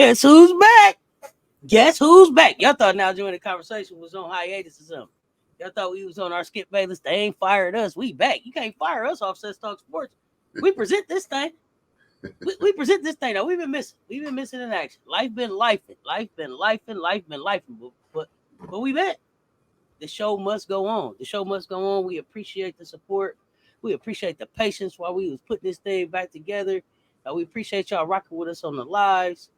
Guess who's back? Guess who's back? Y'all thought Now Join the Conversation was on hiatus or something. Y'all thought we was on our Skip Bayless. They ain't fired us. We back. You can't fire us off Cess Talk Sports. We present this thing. We present this thing. Now we've been missing. We've been missing in action. Life been lifing. But we back. The show must go on. The show must go on. We appreciate the support. We appreciate the patience while we was putting this thing back together. We appreciate y'all rocking with us on the lives.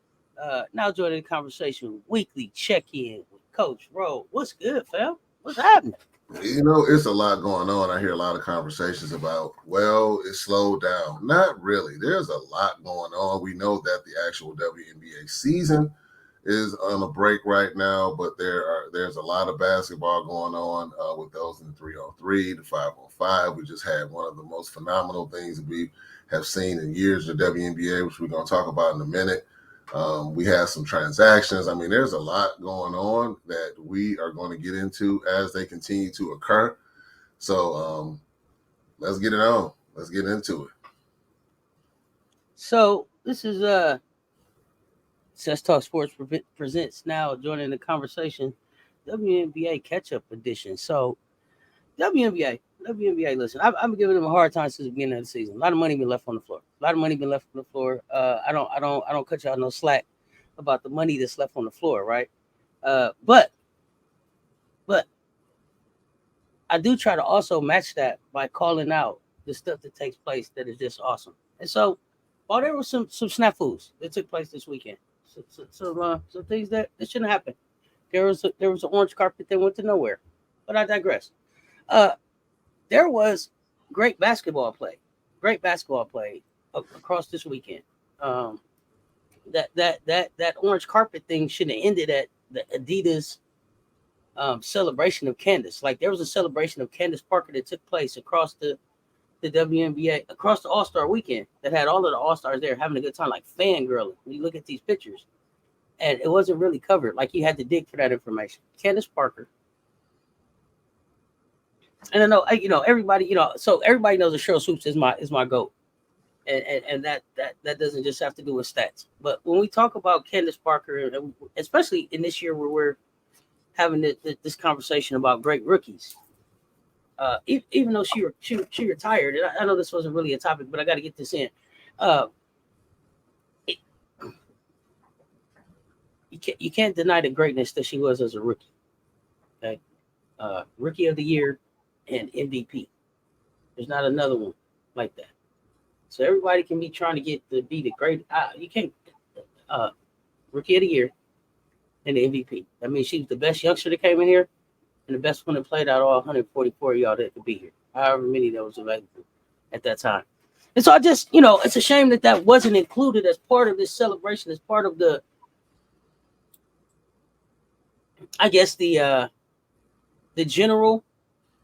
Now joining the conversation, weekly check-in with Coach Ro. What's good, fam? What's happening? It's a lot going on. I hear a lot of conversations about, well, it slowed down. Not really. There's a lot going on. We know that the actual WNBA season is on a break right now, but there's a lot of basketball going on with those in the 3-on-3, the 5-on-5. We just had one of the most phenomenal things that we have seen in years in the WNBA, which we're going to talk about in a minute. We have some transactions. I mean, there's a lot going on that we are going to get into as they continue to occur. So let's get it on. Let's get into it. So this is Cess Talk Sports presents Now Joining the Conversation, WNBA catch-up edition. So WNBA, listen, I've been giving them a hard time since the beginning of the season. A lot of money been left on the floor. I don't cut y'all no slack about the money that's left on the floor, right? But I do try to also match that by calling out the stuff that takes place that is just awesome. And so, while there was some snafus that took place this weekend, some things that shouldn't happen. There was an orange carpet that went to nowhere, but I digress. There was great basketball play across this weekend. That orange carpet thing shouldn't have ended at the Adidas celebration of Candace. Like, there was a celebration of Candace Parker that took place across the WNBA, across the All-Star weekend, that had all of the All-Stars there having a good time, like fangirling. When you look at these pictures, and it wasn't really covered. Like, you had to dig for that information. Candace Parker. And I know, everybody, so everybody knows that Cheryl Swoops is my GOAT. And that doesn't just have to do with stats. But when we talk about Candace Parker, especially in this year where we're having this conversation about great rookies, even though she retired, and I know this wasn't really a topic, but I got to get this in. You can't deny the greatness that she was as a rookie. Okay, Rookie of the Year and MVP. There's not another one like that. So everybody can be trying to be the great. You can't. Rookie of the Year and the MVP. I mean, she was the best youngster that came in here, and the best one that played out all 144 of y'all that could be here. However many that was available at that time. And so I just, it's a shame that wasn't included as part of this celebration, as part of the, I guess, the general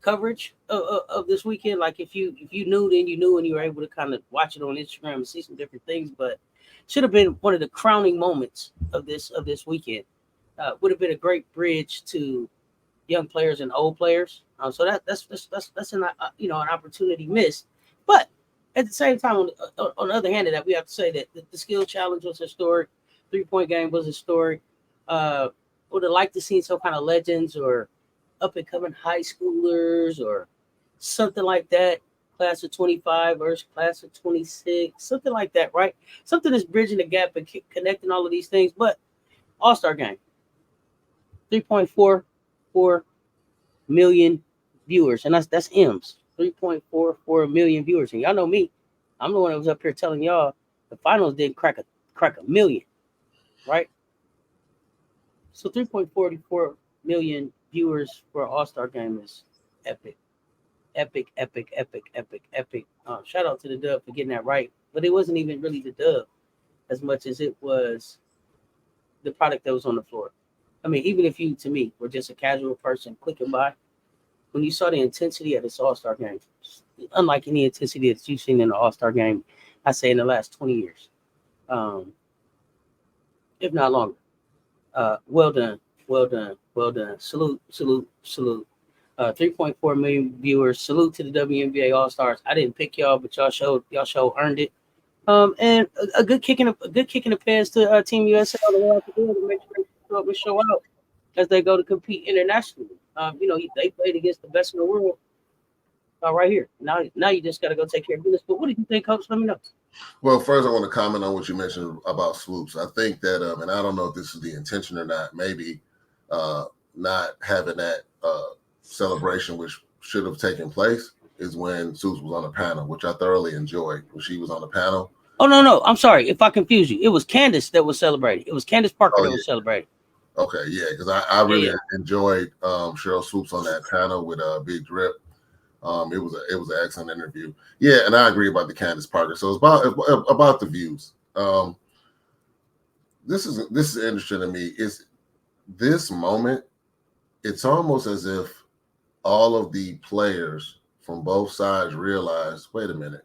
coverage of this weekend. Like, if you knew, then you knew, and you were able to kind of watch it on Instagram and see some different things. But should have been one of the crowning moments of this weekend. Would have been a great bridge to young players and old players. So that's an opportunity missed. But at the same time, on the other hand of that, we have to say that the skill challenge was historic. 3-point game was historic. Would have liked to see some kind of legends or up and coming high schoolers or something like that. Class of 25 versus class of 26, something like that, right? Something that's bridging the gap and connecting all of these things. But All-Star game, 3.44 million viewers, and that's M's. 3.44 million viewers, and y'all know me. I'm the one that was up here telling y'all the finals didn't crack a million, right? So 3.44 million viewers for an All-Star game is epic. Shout out to the Dub for getting that right. But it wasn't even really the Dub as much as it was the product that was on the floor. I mean, even if you, to me, were just a casual person clicking by, when you saw the intensity of this All-Star game, unlike any intensity that you've seen in an All-Star game, I say in the last 20 years, if not longer. Well done. Salute. 3.4 million viewers. Salute to the WNBA All-Stars. I didn't pick y'all, but y'all show earned it. And a good kick in the pants to Team USA all the way out the door to make sure they show up and show out as they go to compete internationally. They played against the best in the world right here. Now you just got to go take care of business. But what do you think, Coach? Let me know. Well, first, I want to comment on what you mentioned about swoops. I think that, and I don't know if this is the intention or not, maybe not having that celebration, which should have taken place, is when Swoops was on the panel, which I thoroughly enjoyed when she was on the panel. Oh, no. I'm sorry if I confused you. It was Candace that was celebrating. It was Candace Parker that was celebrating. Okay, yeah, because I really enjoyed Cheryl Swoops on that panel with Big Drip. It was an excellent interview. Yeah, and I agree about the Candace Parker. So it's about the views. This is interesting to me. Is this moment? It's almost as if all of the players from both sides realize, wait a minute,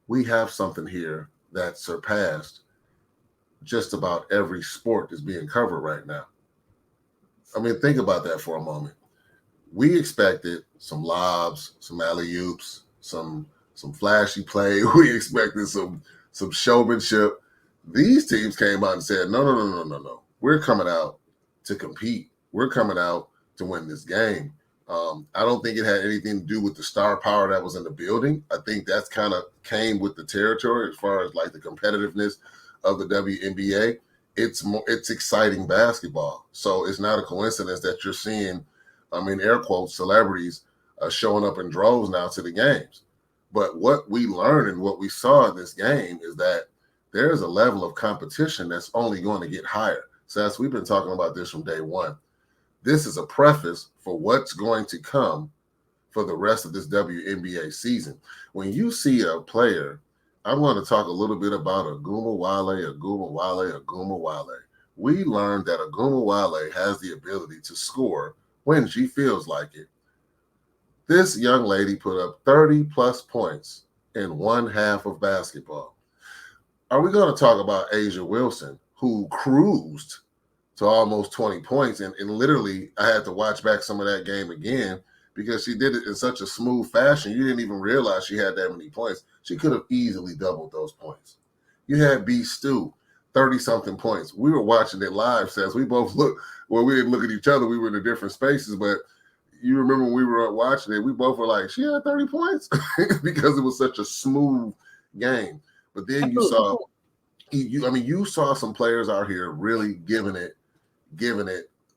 we have something here that surpassed just about every sport that's being covered right now. I mean, think about that for a moment. We expected some lobs, some alley-oops, some flashy play. We expected some showmanship. These teams came out and said, no. We're coming out to compete. We're coming out to win this game. I don't think it had anything to do with the star power that was in the building. I think that's kind of came with the territory as far as like the competitiveness of the WNBA. It's exciting basketball. So it's not a coincidence that you're seeing, air quotes, celebrities showing up in droves now to the games. But what we learned and what we saw in this game is that there's a level of competition that's only going to get higher. So as we've been talking about this from day one, this is a preface for what's going to come for the rest of this WNBA season. When you see a player, I'm going to talk a little bit about Aguma Wale. We learned that Aguma Wale has the ability to score when she feels like it. This young lady put up 30 plus points in one half of basketball. Are we going to talk about Asia Wilson, who cruised to almost 20 points? And literally, I had to watch back some of that game again because she did it in such a smooth fashion. You didn't even realize she had that many points. She could have easily doubled those points. You had B. Stu, 30-something points. We were watching it live, Seth. We both we didn't look at each other. We were in the different spaces, but you remember when we were watching it, we both were like, she had 30 points because it was such a smooth game. But then you saw some players out here really giving it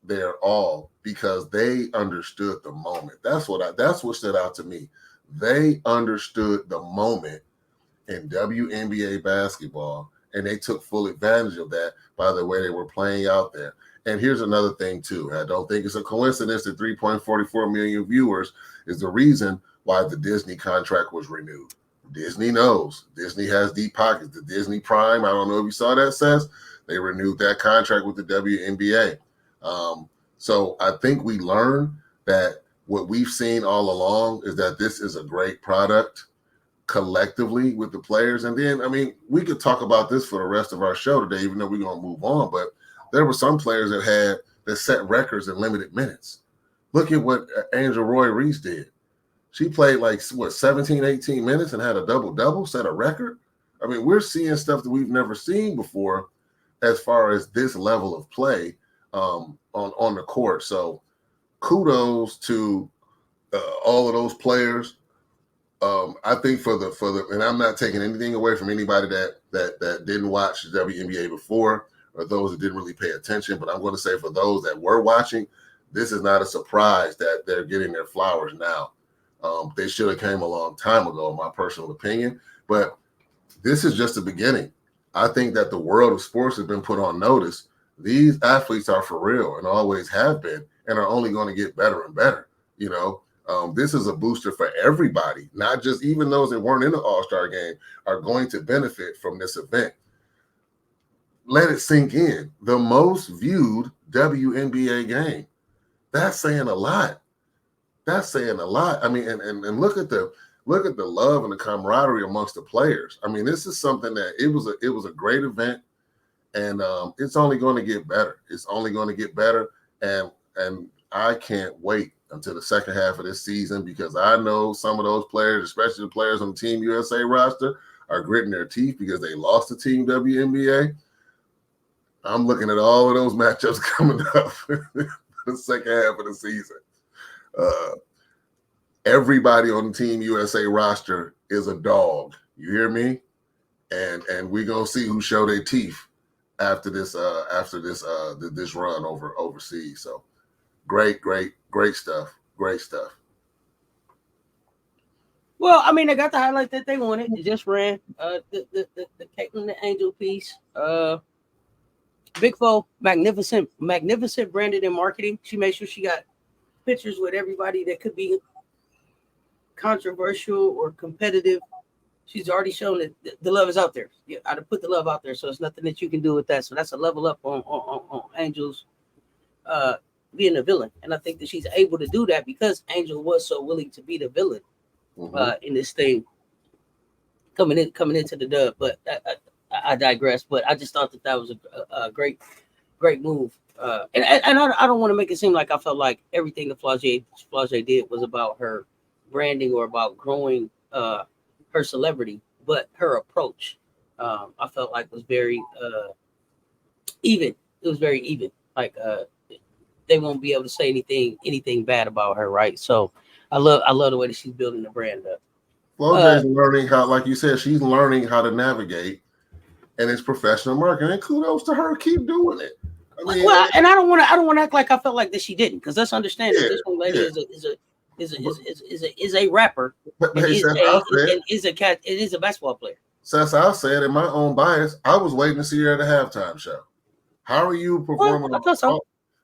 their all because they understood the moment. That's what stood out to me. They understood the moment in WNBA basketball, and they took full advantage of that by the way they were playing out there. And here's another thing, too. I don't think it's a coincidence that 3.44 million viewers is the reason why the Disney contract was renewed. Disney knows. Disney has deep pockets. The Disney Prime, I don't know if you saw that, Seth. They renewed that contract with the WNBA. So I think we learned that what we've seen all along is that this is a great product collectively with the players. And then, we could talk about this for the rest of our show today, even though we're going to move on. But there were some players that set records in limited minutes. Look at what Angel Roy Reese did. She played 17, 18 minutes and had a double-double, set a record. We're seeing stuff that we've never seen before as far as this level of play on the court. So kudos to all of those players. I think for the and I'm not taking anything away from anybody that didn't watch the WNBA before or those that didn't really pay attention, but I'm going to say for those that were watching, this is not a surprise that they're getting their flowers now. They should have came a long time ago, in my personal opinion, but this is just the beginning. I think that the world of sports has been put on notice. These athletes are for real and always have been and are only going to get better and better. This is a booster for everybody, not just even those that weren't in the All-Star game are going to benefit from this event. Let it sink in. The most viewed WNBA game. That's saying a lot. And look at the love and the camaraderie amongst the players. This is something that it was a great event, and it's only going to get better. It's only going to get better, and I can't wait until the second half of this season because I know some of those players, especially the players on the Team USA roster, are gritting their teeth because they lost to Team WNBA. I'm looking at all of those matchups coming up the second half of the season. Everybody on the Team USA roster is a dog. You hear me? And we're gonna see who show their teeth after this run overseas. So great stuff. Great stuff. Well, I mean, they got the highlight that they wanted. It just ran. The Caitlin the Angel piece. Big Fo, magnificent branded and marketing. She made sure she got pictures with everybody that could be controversial or competitive. She's already shown that the love is out there. Yeah, I'd have put the love out there, so it's nothing that you can do with that. So that's a level up on Angel's being a villain, and I think that she's able to do that because Angel was so willing to be the villain in this thing coming into the dub. But I digress. But I just thought that was a great move. And I don't want to make it seem like I felt like everything that Flau'jae did was about her branding or about growing her celebrity, but her approach I felt like was very even. It was very even. Like they won't be able to say anything bad about her, right? So I love the way that she's building the brand up. Flau'jae's learning how, like you said, she's learning how to navigate, and it's professional marketing. And kudos to her, keep doing it. I mean, and I don't want to act like I felt like that she didn't, because let's understand that this young lady is a rapper, but and hey, is a basketball player. Cess, I'll say it in my own bias. I was waiting to see her at the halftime show. How are you performing?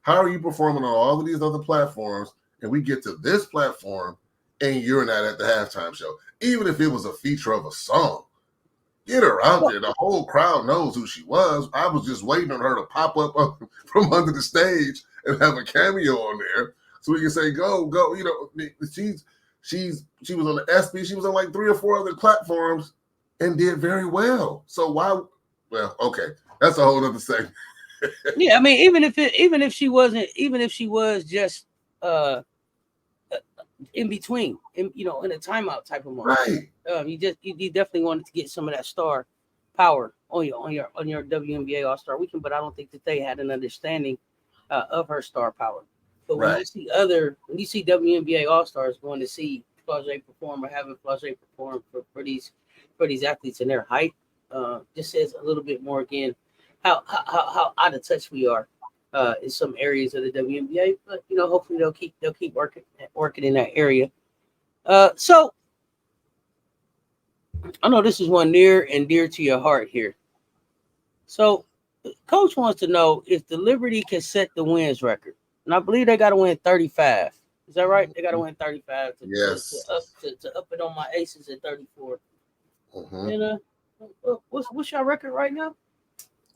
How are you performing on all of these other platforms, and we get to this platform, and you're not at the halftime show? Even if it was a feature of a song, get her out there. The whole crowd knows who she was. I was just waiting on her to pop up from under the stage and have a cameo on there, so we can say, "Go!" You know, she was on the SB. She was on like 3 or 4 other platforms and did very well. So why? Well, okay, that's a whole other segment. Yeah, I mean, even if she was just in between, in a timeout type of moment, right? You definitely wanted to get some of that star power on your WNBA All-Star Weekend, but I don't think that they had an understanding of her star power. But when you see WNBA All-Stars going to see Flau'jae perform or having Flau'jae perform for these athletes in their height, just says a little bit more again how out of touch we are in some areas of the WNBA. But hopefully they'll keep working in that area. So I know this is one near and dear to your heart here. So Coach wants to know if the Liberty can set the wins record, and I believe they got to win 35. Is that right? They got to win 35 to up it on my Aces at 34. And what's your record right now?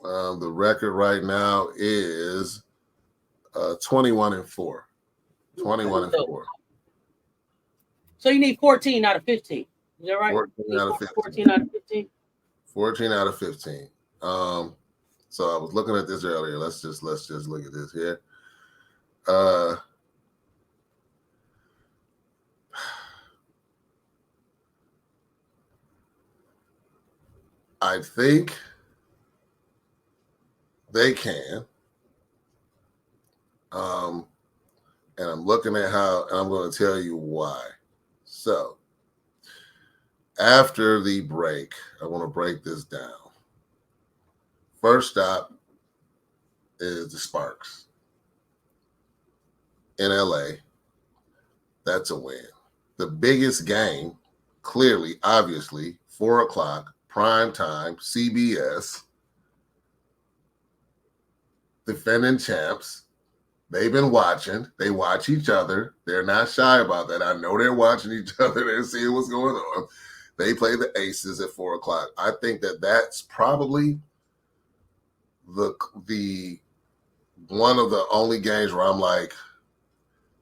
The record right now is 21-4. 21-4. So you need 14 out of 15. Is that right? 14 out of 15. 14 out of 15. 14 out of 15. So I was looking at this earlier. Let's just look at this here. I think they can. And I'm looking at how, and I'm going to tell you why. So after the break, I want to break this down. First stop is the Sparks in LA. That's a win. The biggest game, clearly, obviously, 4 o'clock, prime time, CBS, defending champs. They've been watching. They watch each other. They're not shy about that. I know they're watching each other. They're seeing what's going on. They play the Aces at 4 o'clock. I think that's probably the one of the only games where I'm like,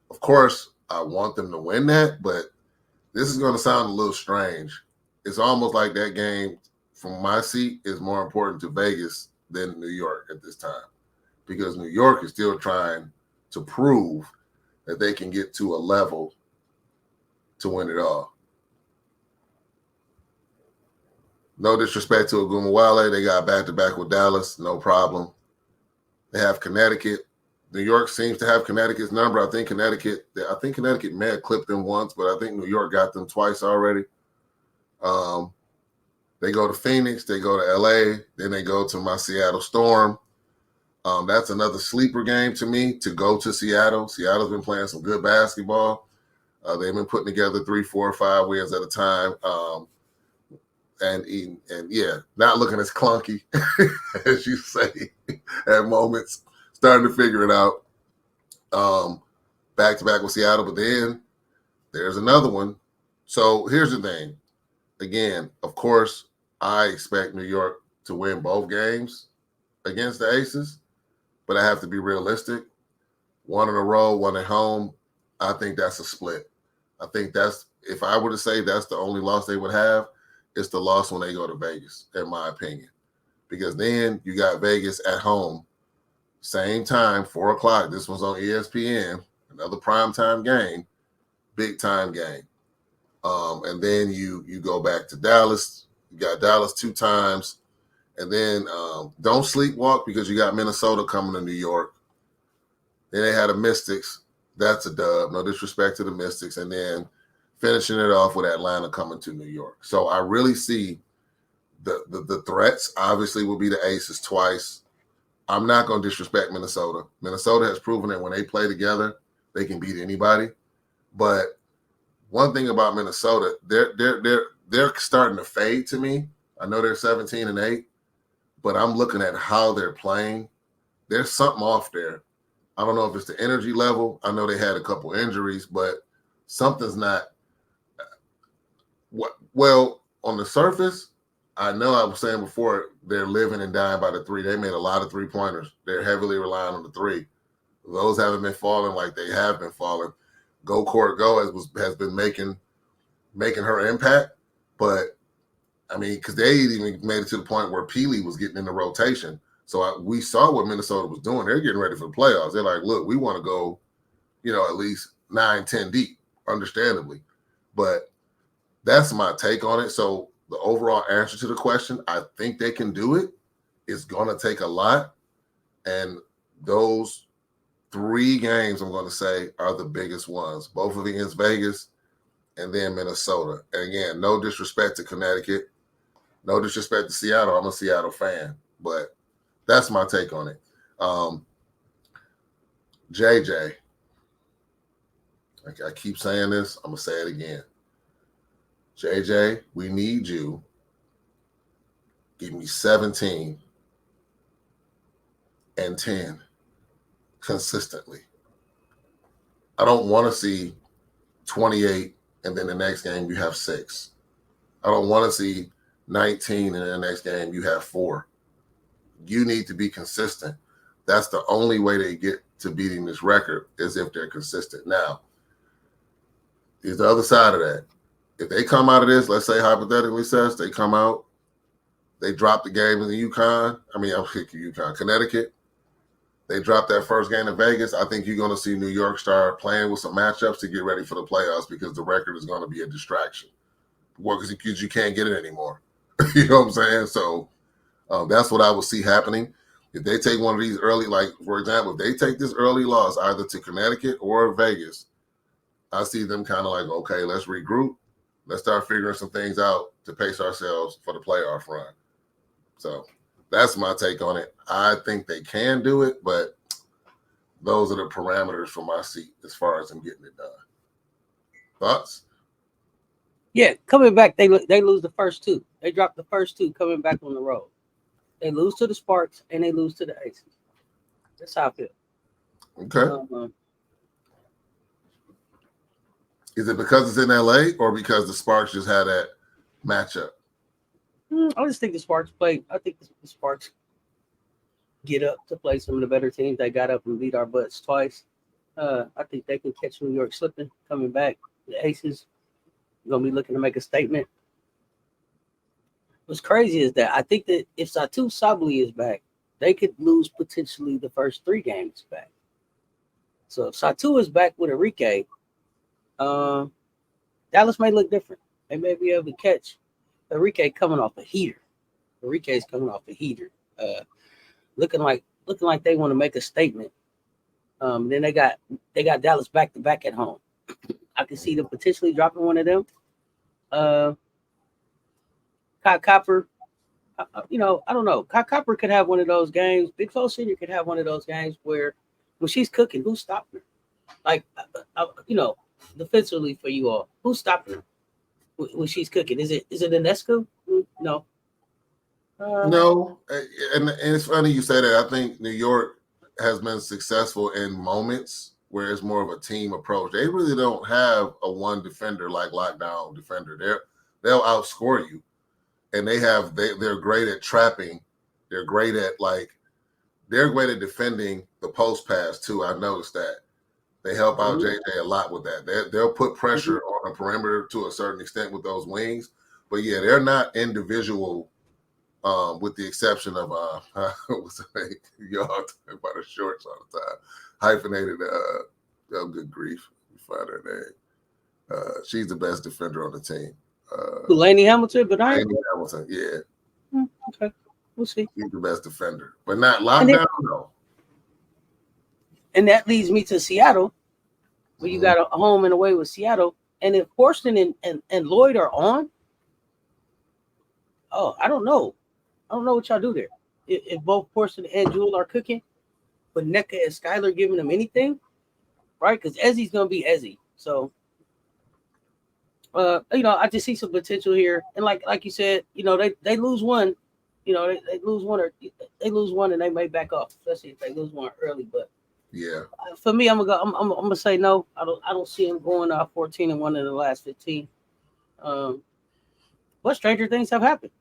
of course, I want them to win that, but this is going to sound a little strange. It's almost like that game from my seat is more important to Vegas than New York at this time, because New York is still trying to prove that they can get to a level to win it all. No disrespect to Agumawale. They got back-to-back with Dallas. No problem. They have Connecticut. New York seems to have Connecticut's number. I think Connecticut may have clipped them once, but I think New York got them twice already. They go to Phoenix. They go to LA. Then they go to my Seattle Storm. That's another sleeper game to me to go to Seattle. Seattle's been playing some good basketball. They've been putting together 3, 4, 5 wins at a time. And yeah, not looking as clunky as you say at moments. Starting to figure it out. Back to back with Seattle, but then there's another one. So here's the thing. Again, of course, I expect New York to win both games against the Aces, but I have to be realistic. One in a row, one at home. I think that's a split. I think that's, if I were to say that's the only loss they would have, it's the loss when they go to Vegas, in my opinion. Because then you got Vegas at home, same time, 4 o'clock. This one's on ESPN, another primetime game, big time game. And then you go back to Dallas. You got Dallas 2 times. And then don't sleepwalk because you got Minnesota coming to New York. Then they had the Mystics. That's a dub. No disrespect to the Mystics. And then finishing it off with Atlanta coming to New York. So I really see the threats obviously will be the Aces twice. I'm not going to disrespect Minnesota. Minnesota has proven that when they play together, they can beat anybody. But one thing about Minnesota, they're starting to fade to me. I know they're 17-8, but I'm looking at how they're playing. There's something off there. I don't know if it's the energy level. I know they had a couple injuries, but something's not. Well, on the surface, I know I was saying before, they're living and dying by the 3. They made a lot of 3-pointers. They're heavily relying on the 3. Those haven't been falling like they have been falling. Go Court Go has been making her impact, but I mean, because they even made it to the point where Peely was getting in the rotation. So we saw what Minnesota was doing. They're getting ready for the playoffs. They're like, look, we want to go, at least 9, 10 deep, understandably. But that's my take on it. So the overall answer to the question, I think they can do it. It's going to take a lot. And those 3 games, I'm going to say, are the biggest ones. Both of against Vegas and then Minnesota. And again, no disrespect to Connecticut. No disrespect to Seattle. I'm a Seattle fan. But that's my take on it. JJ, I keep saying this. I'm going to say it again. JJ, we need you. Give me 17 and 10 consistently. I don't want to see 28 and then the next game you have 6. I don't want to see 19 and the next game you have 4. You need to be consistent. That's the only way they get to beating this record is if they're consistent. Now, here's the other side of that. If they come out of this, let's say hypothetically, Cess, they come out, they drop the game in the Connecticut. They dropped that first game in Vegas. I think you're going to see New York start playing with some matchups to get ready for the playoffs because the record is going to be a distraction. Well, because you can't get it anymore. You know what I'm saying? So that's what I would see happening. If they take one of these early, like, for example, if they take this early loss either to Connecticut or Vegas, I see them kind of like, okay, let's regroup. Let's start figuring some things out to pace ourselves for the playoff run. So that's my take on it. I think they can do it, but those are the parameters for my seat as far as them getting it done. Thoughts? Yeah, coming back, they lose the first 2. They dropped the first 2 coming back on the road. They lose to the Sparks and they lose to the Aces. That's how I feel. Okay. Is it because it's in LA or because the Sparks just had that matchup? I just think the Sparks play. I think the Sparks get up to play some of the better teams. They got up and beat our butts twice. I think they can catch New York slipping, coming back. The Aces are going to be looking to make a statement. What's crazy is that I think that if Satu Sabally is back, they could lose potentially the first 3 games back. So if Satu is back with Enrique, Dallas may look different. They may be able to catch Enrique coming off a heater. Enrique's coming off a heater. Looking like they want to make a statement. Then they got Dallas back to back at home. I can see them potentially dropping one of them. Kai Copper, I don't know. Kai Copper could have one of those games. Big Fo Senior could have one of those games where when she's cooking, who's stopping her? Like, defensively for you all, who's stopping her when she's cooking? Is it Inescu? No. No, and it's funny you say that. I think New York has been successful in moments where it's more of a team approach. They really don't have a one defender like lockdown defender. They'll outscore you, and they're great at trapping. They're great at defending the post pass too. I noticed that they help out JJ a lot with that. They'll put pressure on the perimeter to a certain extent with those wings, but yeah, they're not individual. With the exception of what's her name? Y'all talking about her shorts all the time. Hyphenated. Oh, good grief! We find her name. She's the best defender on the team. Laney Hamilton, but Laney Hamilton, yeah. Okay, we'll see. She's the best defender, but not lockdown. No. And that leads me to Seattle, where you got a home and away with Seattle. And if Horston and Lloyd are on, I don't know. I don't know what y'all do there. If both Horston and Jewel are cooking, but NECA and Skylar giving them anything, right? Because Ezzy's going to be Ezzy. So, I just see some potential here. And like you said, they lose one. They lose one and they may back off, especially if they lose one early. But yeah, for me, I'm gonna say no. I don't see him going 14-1 in the last 15. But stranger things have happened.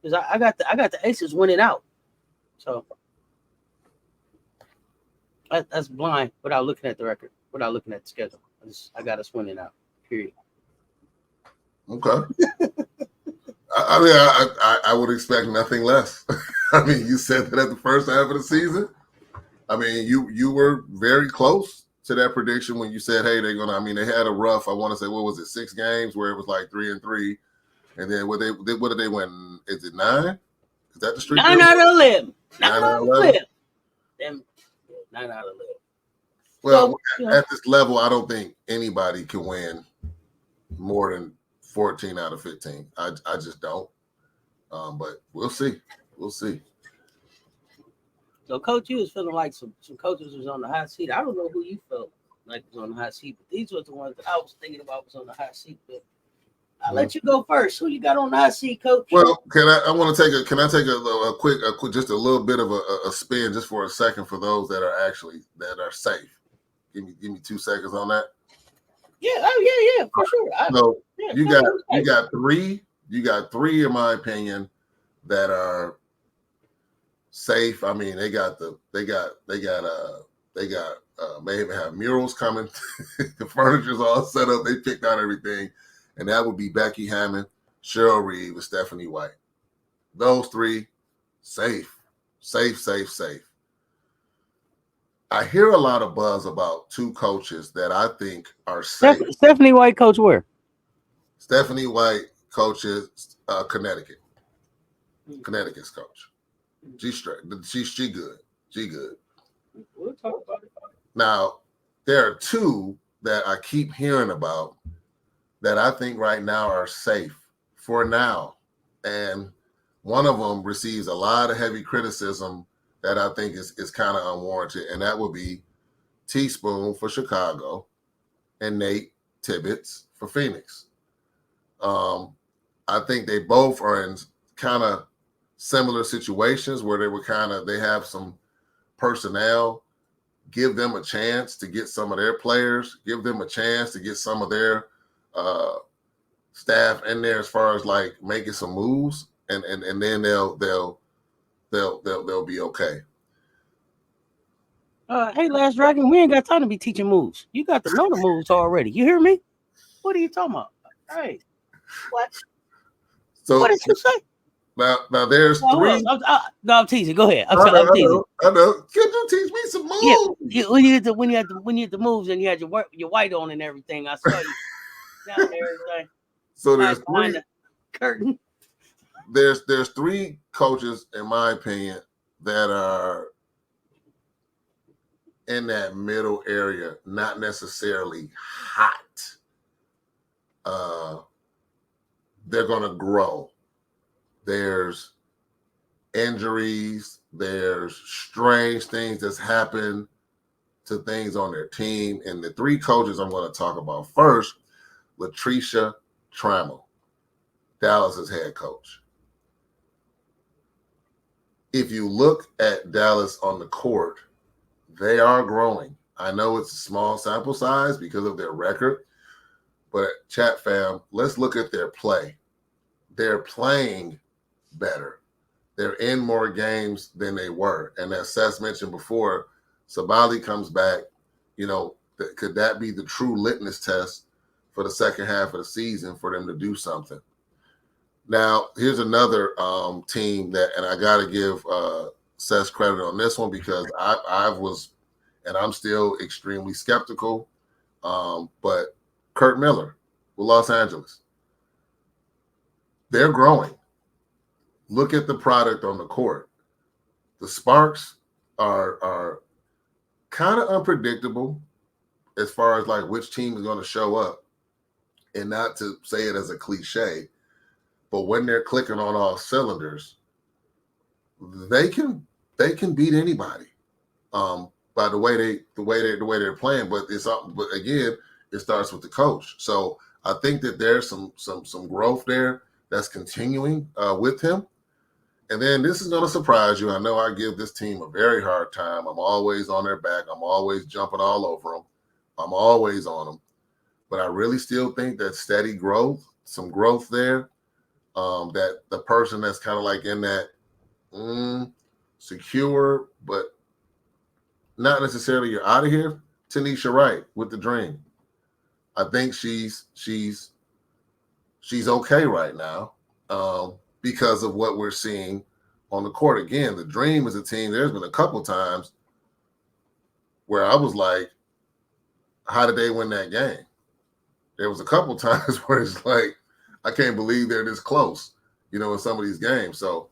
Because I got the Aces winning out, so that's blind without looking at the record, without looking at the schedule. I got us winning out. Period. Okay. I would expect nothing less. I mean, you said that at the first half of the season. I mean, you were very close to that prediction when you said, "Hey, they're gonna." I mean, they had a rough. I want to say, what was it, 6 games where it was like 3-3. And then what did they win? Is it 9? Is that the streak? 9 out of 11. 9 out of 11. 9 out of 11. Well, at this level, I don't think anybody can win more than 14 out of 15. I just don't. But we'll see. We'll see. So, Coach, you was feeling like some coaches was on the hot seat. I don't know who you felt like was on the hot seat, but these were the ones that I was thinking about was on the hot seat. But I'll let you go first. Who you got on the hot seat, Coach? Well, can I take a quick, just a little bit of a spin just for a second for those that are safe. Give me 2 seconds on that. Yeah, for sure. You got three in my opinion that are safe. I mean, they may even have murals coming. The furniture's all set up. They picked out everything. And that would be Becky Hammond, Cheryl Reeve, and Stephanie White. Those 3, safe. I hear a lot of buzz about 2 coaches that I think are safe. Stephanie White, coach where? Stephanie White coaches Connecticut. Connecticut's coach. She's straight. She good. She good. We'll talk about it. Now, there are 2 that I keep hearing about that I think right now are safe for now. And one of them receives a lot of heavy criticism that I think is kind of unwarranted, and that would be Teaspoon for Chicago and Nate Tibbetts for Phoenix. I think they both are in kind of similar situations where they have some personnel. Give them a chance to get some of their players, give them a chance to get some of their staff in there as far as like making some moves, and then they'll be okay. Hey, Last Dragon, we ain't got time to be teaching moves. You got to know the moves already. You hear me? What are you talking about? Hey, what? So what did you say? Now there's 3. I'm teasing. Go ahead. I'm teasing. I know. Could you teach me some moves? Yeah, when you had the moves and you had your white on and everything, I saw you down there. Everything. So there's 3. The curtain. there's three coaches, in my opinion, that are in that middle area, not necessarily hot. They're going to grow. There's injuries. There's strange things that's happened to things on their team. And the three coaches I'm going to talk about first, Latricia Trammell, Dallas's head coach. If you look at Dallas on the court, they are growing. I know it's a small sample size because of their record, but chat fam, let's look at their play. They're playing better. They're in more games than they were. And as Cess mentioned before, Sabali comes back. You know, could that be the true litmus test for the second half of the season for them to do something? Now, here's another team that, and I got to give Cess credit on this one because I was, and I'm still extremely skeptical, but Kurt Miller with Los Angeles. They're growing. Look at the product on the court. The Sparks are kind of unpredictable as far as like which team is going to show up. And not to say it as a cliche, but when they're clicking on all cylinders, they can beat anybody. By the way they're playing, but again, it starts with the coach. So I think that there's some growth there that's continuing with him. And then this is going to surprise you. I know I give this team a very hard time. I'm always on their back. I'm always jumping all over them. I'm always on them. But I really still think that steady growth, some growth there, that the person that's kind of like in that secure, but not necessarily you're out of here, Tanisha Wright with the Dream. I think she's okay right now. Because of what we're seeing on the court. Again, the Dream is a team. There's been a couple times where I was like, how did they win that game? There was a couple times where it's like, I can't believe they're this close, in some of these games. So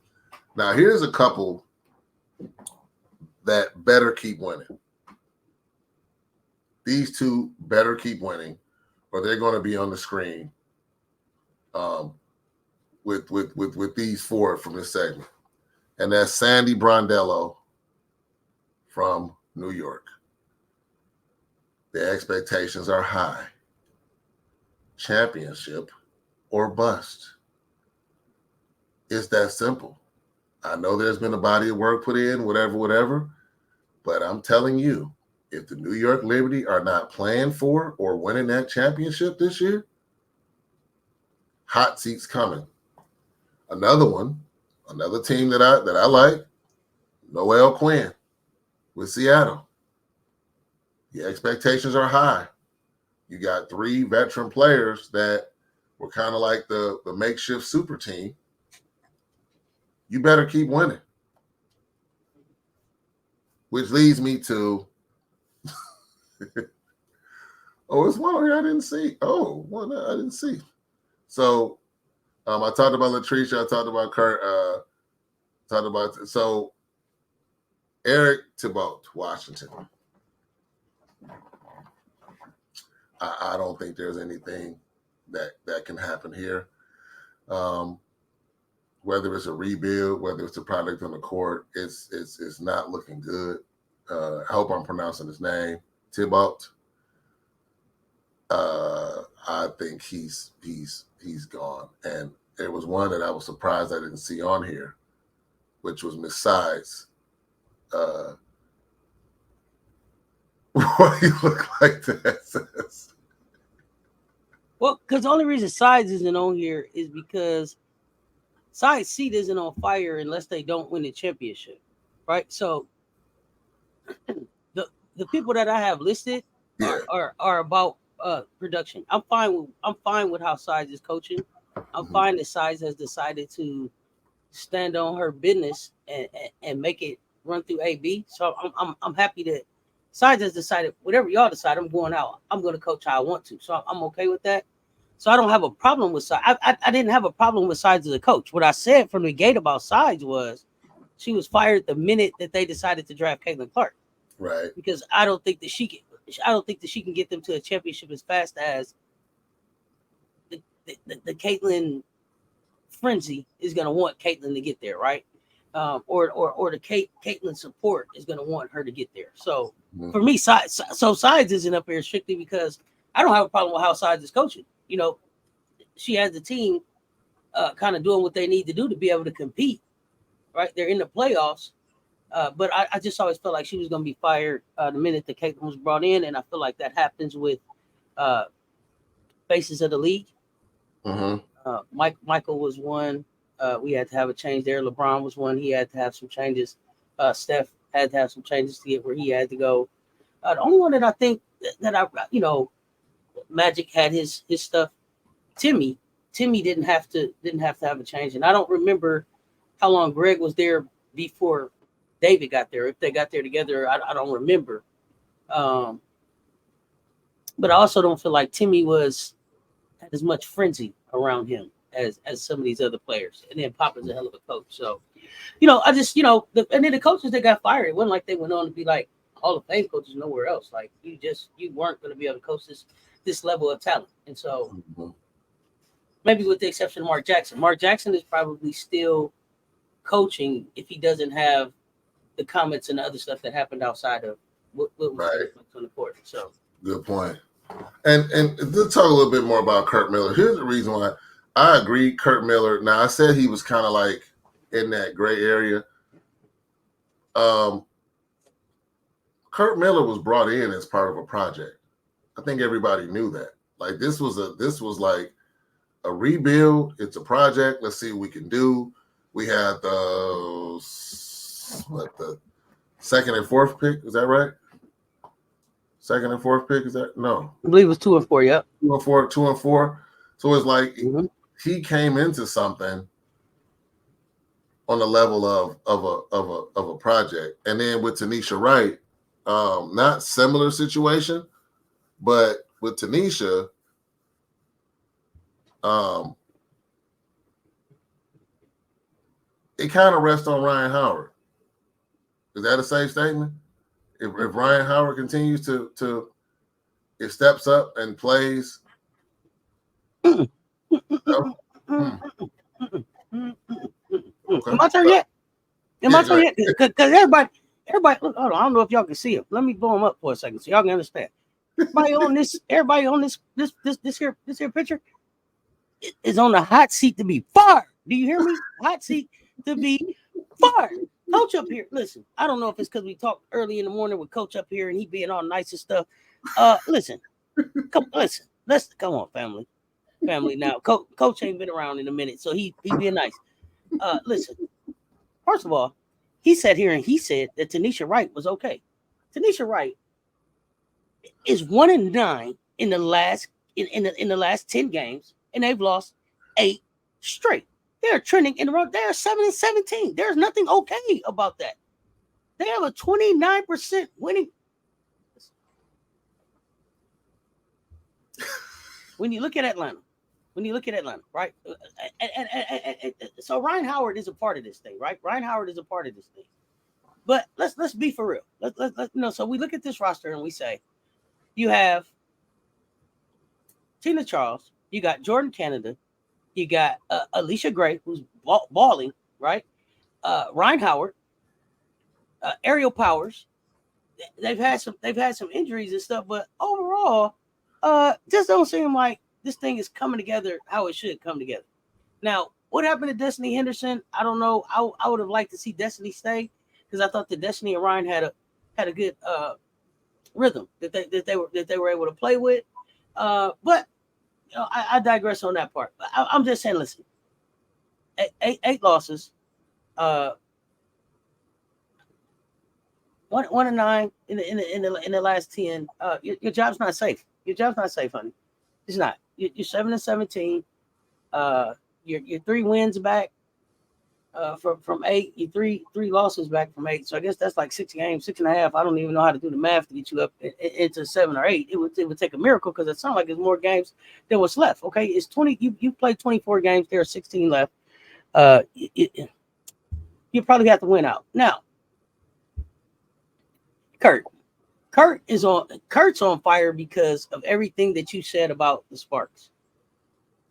now here's a couple that better keep winning. These two better keep winning, or they're going to be on the screen with these four from this segment. And that's Sandy Brondello from New York. The expectations are high. Championship or bust. It's that simple. I know there's been a body of work put in, whatever, but I'm telling you, if the New York Liberty are not playing for or winning that championship this year, hot seats coming. Another team that I like, Noel Quinn with Seattle. The expectations are high. You got three veteran players that were kind of like the makeshift super team. You better keep winning. Which leads me to it's one here I didn't see. One I didn't see. So I talked about Latricia. I talked about Kurt. So Eric Thibault, Washington. I don't think there's anything that can happen here. Whether it's a rebuild, whether it's a product on the court, it's not looking good. I hope I'm pronouncing his name, Thibault. I think he's gone. And there was one that I was surprised I didn't see on here, which was Miss Sides. Why you look like that? Well, because the only reason Sides isn't on here is because Sides' seat isn't on fire unless they don't win the championship, right? So the people that I have listed are about production. I'm fine with how Sides is coaching. I'm fine that Sides has decided to stand on her business and make it run through AB. So I'm happy that Sides has decided whatever y'all decide, I'm going out. I'm going to coach how I want to. So I'm okay with that. So I don't have a problem with Sides. I didn't have a problem with Sides as a coach. What I said from the gate about Sides was she was fired the minute that they decided to draft Caitlin Clark. Right. Because I don't think that she can get them to a championship as fast as the Caitlin frenzy is going to want Caitlin to get there, right? Or the Caitlin support is going to want her to get there. So for me, Sides isn't up here strictly because I don't have a problem with how Sides is coaching. You know, she has the team kind of doing what they need to do to be able to compete, right? They're in the playoffs. But I just always felt like she was going to be fired the minute that Caitlin was brought in. And I feel like that happens with faces of the league. Michael was one. We had to have a change there. LeBron was one. He had to have some changes. Steph had to have some changes to get where he had to go. The only one that I think that I, Magic had his stuff. Timmy didn't have to have a change, and I don't remember how long Greg was there before David got there. If they got there together, I don't remember. But I also don't feel like Timmy had as much frenzy around him as some of these other players. And then Papa's a hell of a coach. So, I just, and then the coaches that got fired, it wasn't like they went on to be like Hall of Fame coaches nowhere else. Like you weren't going to be able to coach this level of talent. And so maybe with the exception of Mark Jackson is probably still coaching if he doesn't have the comments and the other stuff that happened outside of what was on the court. So good point. And to talk a little bit more about Kurt Miller, here's the reason why I agree. Kurt Miller. Now I said he was kind of like in that gray area. Kurt Miller was brought in as part of a project. I think everybody knew that. Like this was like a rebuild. It's a project. Let's see what we can do. We had the second and fourth pick. Is that right? Second and fourth pick, is that? No. I believe it was 2 and 4, yep. 2 and 4. So it's like he came into something on the level of a project. And then with Tanisha Wright, not similar situation, but with Tanisha, it kind of rests on Ryan Howard. Is that a safe statement? If Ryan Howard continues to it steps up and plays. Okay. Am I turn yet? Because everybody, look, hold on, I don't know if y'all can see him. Let me blow him up for a second so y'all can understand. Everybody on this here picture is on the hot seat to be fired. Do you hear me? Hot seat to be fired. Coach up here, listen, I don't know if it's because we talked early in the morning with Coach up here and he being all nice and stuff. Listen, come on, family now. Coach ain't been around in a minute, so he being nice. Listen, first of all, he said that Tanisha Wright was okay. Tanisha Wright is 1-9 in the last in the last 10 games, and they've lost 8 straight. They're trending in the road. They're 7-17. There's nothing okay about that. They have a 29% winning. When you look at Atlanta, right? And so Ryan Howard is a part of this thing, right? Ryan Howard is a part of this thing. But let's be for real. Let's so we look at this roster and we say, you have Tina Charles, you got Jordan Canada, you got Alicia Gray, who's balling, right? Ryan Howard, Ariel Powers. They've had some injuries and stuff, but overall, just don't seem like this thing is coming together how it should come together. Now, what happened to Destiny Henderson? I don't know. I would have liked to see Destiny stay because I thought that Destiny and Ryan had a good rhythm that they were able to play with. But I digress on that part. I'm just saying, listen, eight losses, 1-9 in the last 10. Your job's not safe. Your job's not safe, honey. It's not. You're 7-17. You're 3 wins back. from 8, you three losses back from 8. So I guess that's like 6 games, 6.5. I don't even know how to do the math to get you up into 7 or 8. It would take a miracle because it sounds like there's more games than what's left. Okay, it's 20. You played 24 games. There are 16 left. You probably have to win out now. Kurt's on fire because of everything that you said about the Sparks.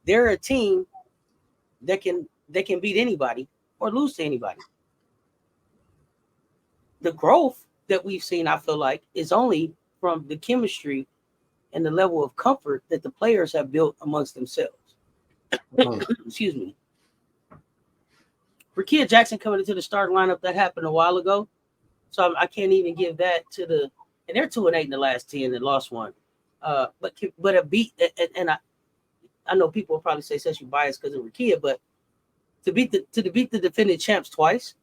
They're a team that can beat anybody or lose to anybody. The growth that we've seen, I feel like, is only from the chemistry and the level of comfort that the players have built amongst themselves. Excuse me. Rakia Jackson coming into the starting lineup, that happened a while ago. So I can't even give that to the, and they're 2-8 in the last 10 and lost one. But a beat, and I know people will probably say says you biased because of Rakia, but to beat the defending champs twice,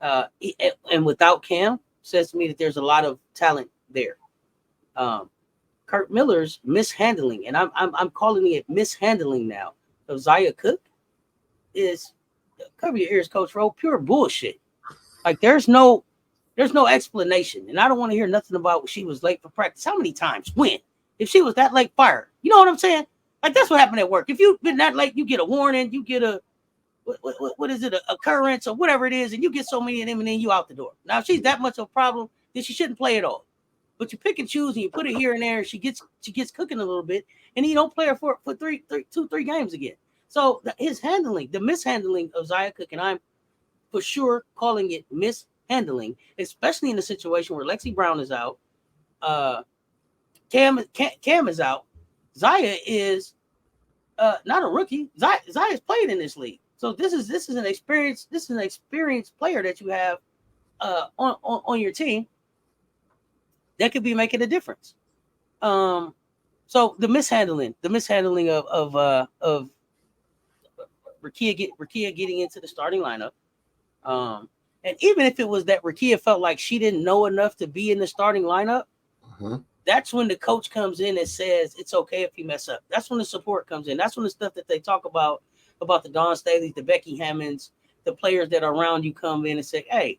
and without Cam, says to me that there's a lot of talent there. Kurt Miller's mishandling, and I'm calling it mishandling now, of Zaya Cook is, cover your ears, Coach Ro, pure bullshit. Like there's no explanation, and I don't want to hear nothing about she was late for practice. How many times? When? If she was that late, fired. You know what I'm saying? Like that's what happened at work. If you've been that late, you get a warning, you get a what is it, a occurrence or whatever it is, and you get so many of them, and then you out the door. Now, if she's that much of a problem, then she shouldn't play at all. But you pick and choose, and you put it here and there, and she gets cooking a little bit, and then you don't play her for 2-3 games again. So his handling, the mishandling of Zaya Cook, and I'm for sure calling it mishandling, especially in a situation where Lexi Brown is out, Cam is out. Zaya is not a rookie. Zaya's played in this league. So this is an experienced player that you have on your team that could be making a difference. So the mishandling of Rakia getting into the starting lineup, and even if it was that Rakia felt like she didn't know enough to be in the starting lineup, that's when the coach comes in and says it's okay if you mess up. That's when the support comes in. That's when the stuff that they talk about the Dawn Staley's, the Becky Hammonds, the players that are around you come in and say, hey,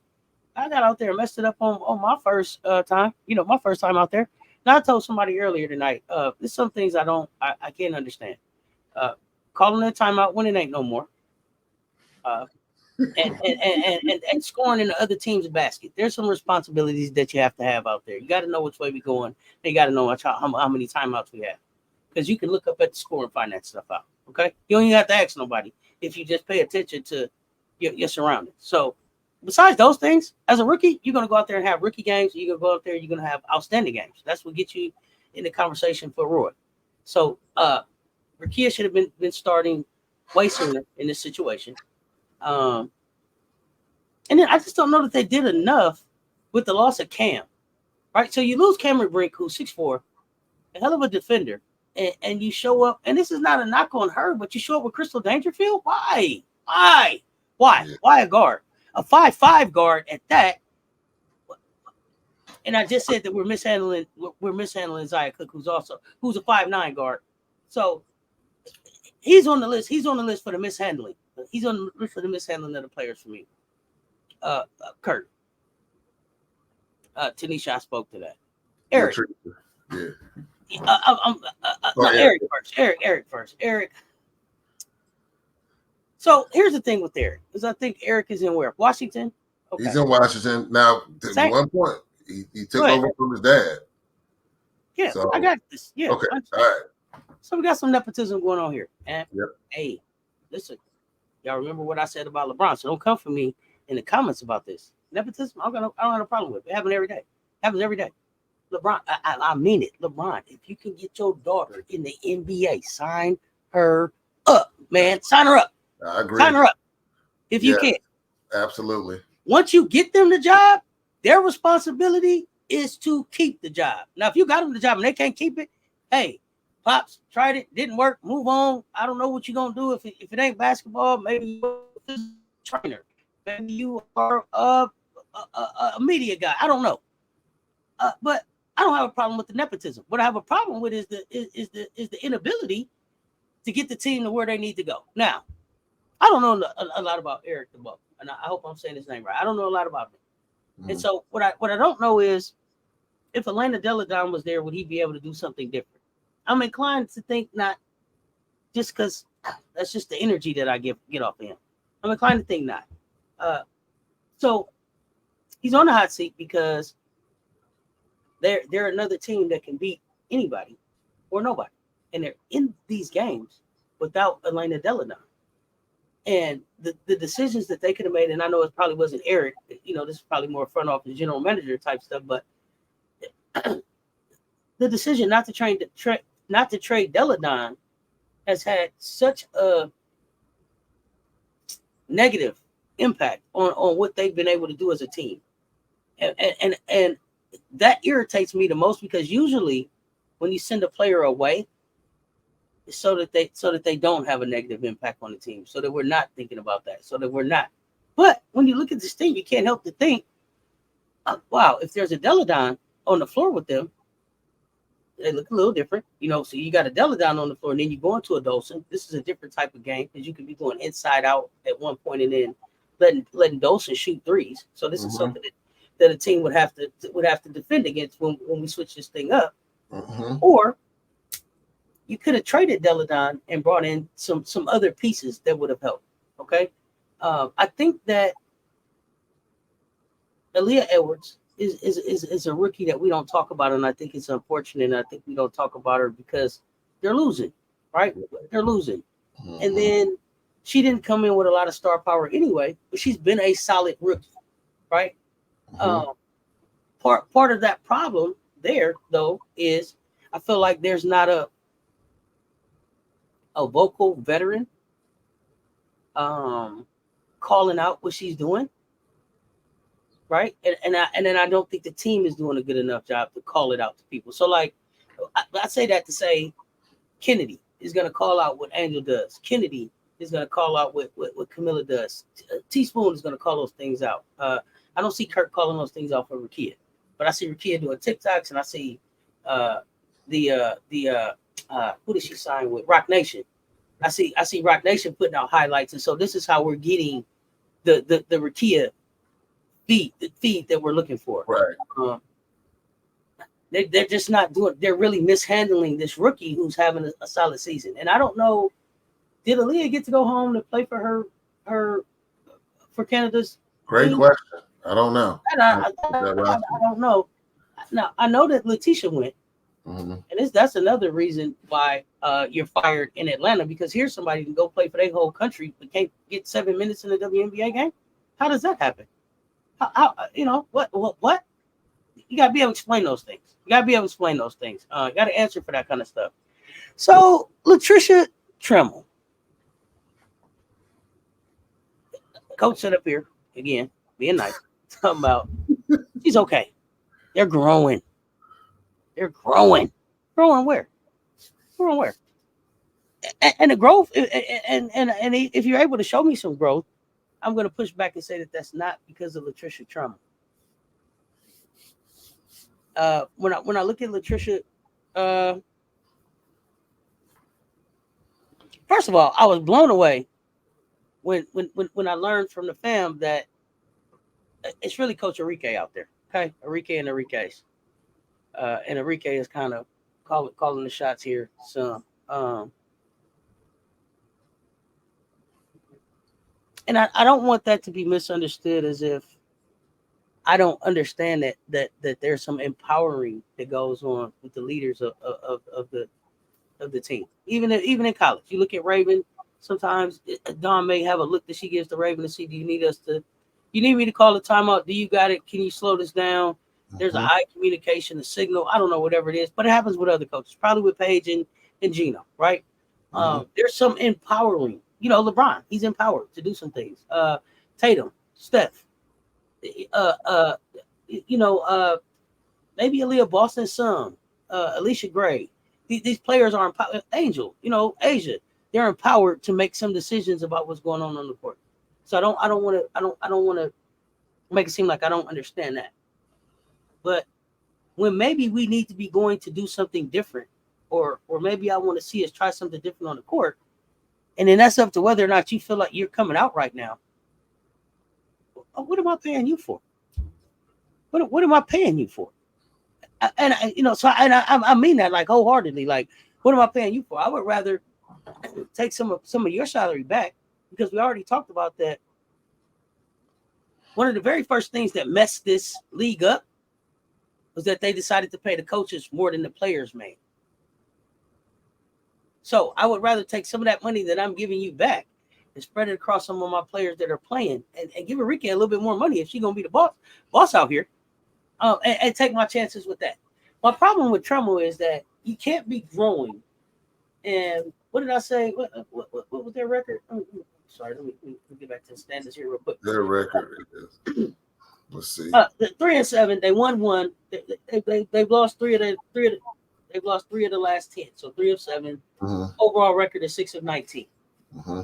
I got out there and messed it up on my first time, my first time out there. Now I told somebody earlier tonight, there's some things I can't understand. Calling a timeout when it ain't no more. And scoring in the other team's basket. There's some responsibilities that you have to have out there. You got to know which way we're going. You got to know how many timeouts we have. Because you can look up at the score and find that stuff out. Okay? You don't even have to ask nobody if you just pay attention to your surroundings. So besides those things, as a rookie, you're going to go out there and have rookie games. You're going to go out there, you're going to have outstanding games. That's what gets you in the conversation for Roy. So Rakia should have been starting way sooner in this situation. And then I just don't know that they did enough with the loss of Cam. Right? So you lose Cameron Brink, who's 6'4", a hell of a defender, and you show up, and this is not a knock on her, but you show up with Crystal Dangerfield? Why? Why a guard? A 5'5" guard at that. And I just said that we're mishandling Zaya Cook, who's a 5'9" guard. So he's on the list. He's on the list for the mishandling. He's on the list for the mishandling of the players for me. Kurt. Tanisha, I spoke to that. Eric. Yeah. Eric first. Eric first. Eric. So here's the thing with Eric, is I think Eric is in where? Washington? Okay. He's in Washington. Now, at one point, he took over from his dad. Yeah, so, I got this. Yeah. Okay. All right. So we got some nepotism going on here. And yep. Hey, listen, y'all remember what I said about LeBron, so don't come for me in the comments about this. Nepotism, I don't have a problem with it. It happens every day. LeBron, I mean it. LeBron, if you can get your daughter in the NBA, sign her up, man. Sign her up. I agree. Sign her up if you can. Absolutely. Once you get them the job, their responsibility is to keep the job. Now, if you got them the job and they can't keep it, hey, Pops, tried it, didn't work, move on. I don't know what you're going to do. If it ain't basketball, maybe you're a trainer. Maybe you are a media guy. I don't know. But I don't have a problem with the nepotism. What I have a problem with is the inability to get the team to where they need to go. Now, I don't know a lot about Eric the Buck, and I hope I'm saying his name right. I don't know a lot about him. And so what I don't know is if Elena Deladon was there, would he be able to do something different? I'm inclined to think not, just because that's just the energy that I get off of him. I'm inclined to think not. So he's on the hot seat because they're another team that can beat anybody or nobody, and they're in these games without Elena Deladon. And the decisions that they could have made, and I know it probably wasn't Eric, this is probably more front office general manager type stuff, but the decision not to trade Deladon has had such a negative impact on what they've been able to do as a team. And that irritates me the most, because usually when you send a player away, it's so that they don't have a negative impact on the team, so that we're not thinking about that, so that we're not. But when you look at this team, you can't help to think, wow, if there's a Deladon on the floor with them, they look a little different, So you got a Deladon on the floor, and then you go into a Dolson. This is a different type of game, because you can be going inside out at one point and then letting Dolson shoot threes. So this is something that a team would have to defend against when we switch this thing up. Or you could have traded Deladon and brought in some other pieces that would have helped. Okay, I think that Aaliyah Edwards is a rookie that we don't talk about, and I think it's unfortunate. And I think we don't talk about her because they're losing, right? They're losing, and then she didn't come in with a lot of star power anyway, but she's been a solid rookie, right? Part of that problem there, though, is I feel like there's not a vocal veteran calling out what she's doing, right? And then I don't think the team is doing a good enough job to call it out to people. So like I say that to say Kennedy is going to call out what Angel does. Kennedy is going to call out what Camilla does. Teaspoon is going to call those things out. I don't see Kirk calling those things out for Rakia, but I see Rakia doing TikToks, and I see who did she sign with? Rock Nation. I see Rock Nation putting out highlights, and so this is how we're getting the Rakia feed that we're looking for. Right. They're just not doing. They're really mishandling this rookie who's having a solid season. And I don't know, did Aaliyah get to go home to play for for Canada's Great team? question. I don't know. I don't know. Now I know that Letitia went. And that's another reason why you're fired in Atlanta, because here's somebody who can go play for their whole country but can't get 7 minutes in the WNBA game. How does that happen? How what? You gotta be able to explain those things. You got to answer for that kind of stuff. So Latricia Tremmel, coach set up here again, being nice, talking about she's okay. They're growing. Growing where? And the growth, and if you're able to show me some growth, I'm going to push back and say that that's not because of Latricia Tremmel. When I look at Latricia, first of all, I was blown away when I learned from the fam that it's really Coach Enrique out there. Okay, Enrique and Enriquez. And Enrique is kind of calling the shots here. So, and I don't want that to be misunderstood as if I don't understand that there's some empowering that goes on with the leaders of the team. Even in college, you look at Raven. Sometimes Dawn may have a look that she gives to Raven to see, do you need me to call a timeout? Do you got it? Can you slow this down? There's an eye communication, a signal. I don't know, whatever it is, but it happens with other coaches, probably with Paige and Gino, right? There's some empowering. LeBron, he's empowered to do some things. Tatum, Steph, maybe Aaliyah Boston's son, Alicia Gray. These players are empowered. Angel, Asia, they're empowered to make some decisions about what's going on the court. So I don't want to make it seem like I don't understand that. But when maybe we need to be going to do something different, or maybe I want to see us try something different on the court, And then that's up to whether or not you feel like you're coming out right now. What am I paying you for? What am I paying you for? I mean that like wholeheartedly. Like, what am I paying you for? I would rather take some of your salary back, because we already talked about that. One of the very first things that messed this league up was that they decided to pay the coaches more than the players made. So I would rather take some of that money that I'm giving you back and spread it across some of my players that are playing, and give Enrique a little bit more money if she's gonna be the boss out here, and take my chances with that. My problem with Trumbo is that you can't be growing. And what did I say? What was their record? Sorry, let me get back to the standards here real quick. Their record is, let's see. 3-7. They won one. They've lost three of they've lost 3 of the last 10. So 3 of 7. Mm-hmm. Overall record is 6 of 19. Mm-hmm.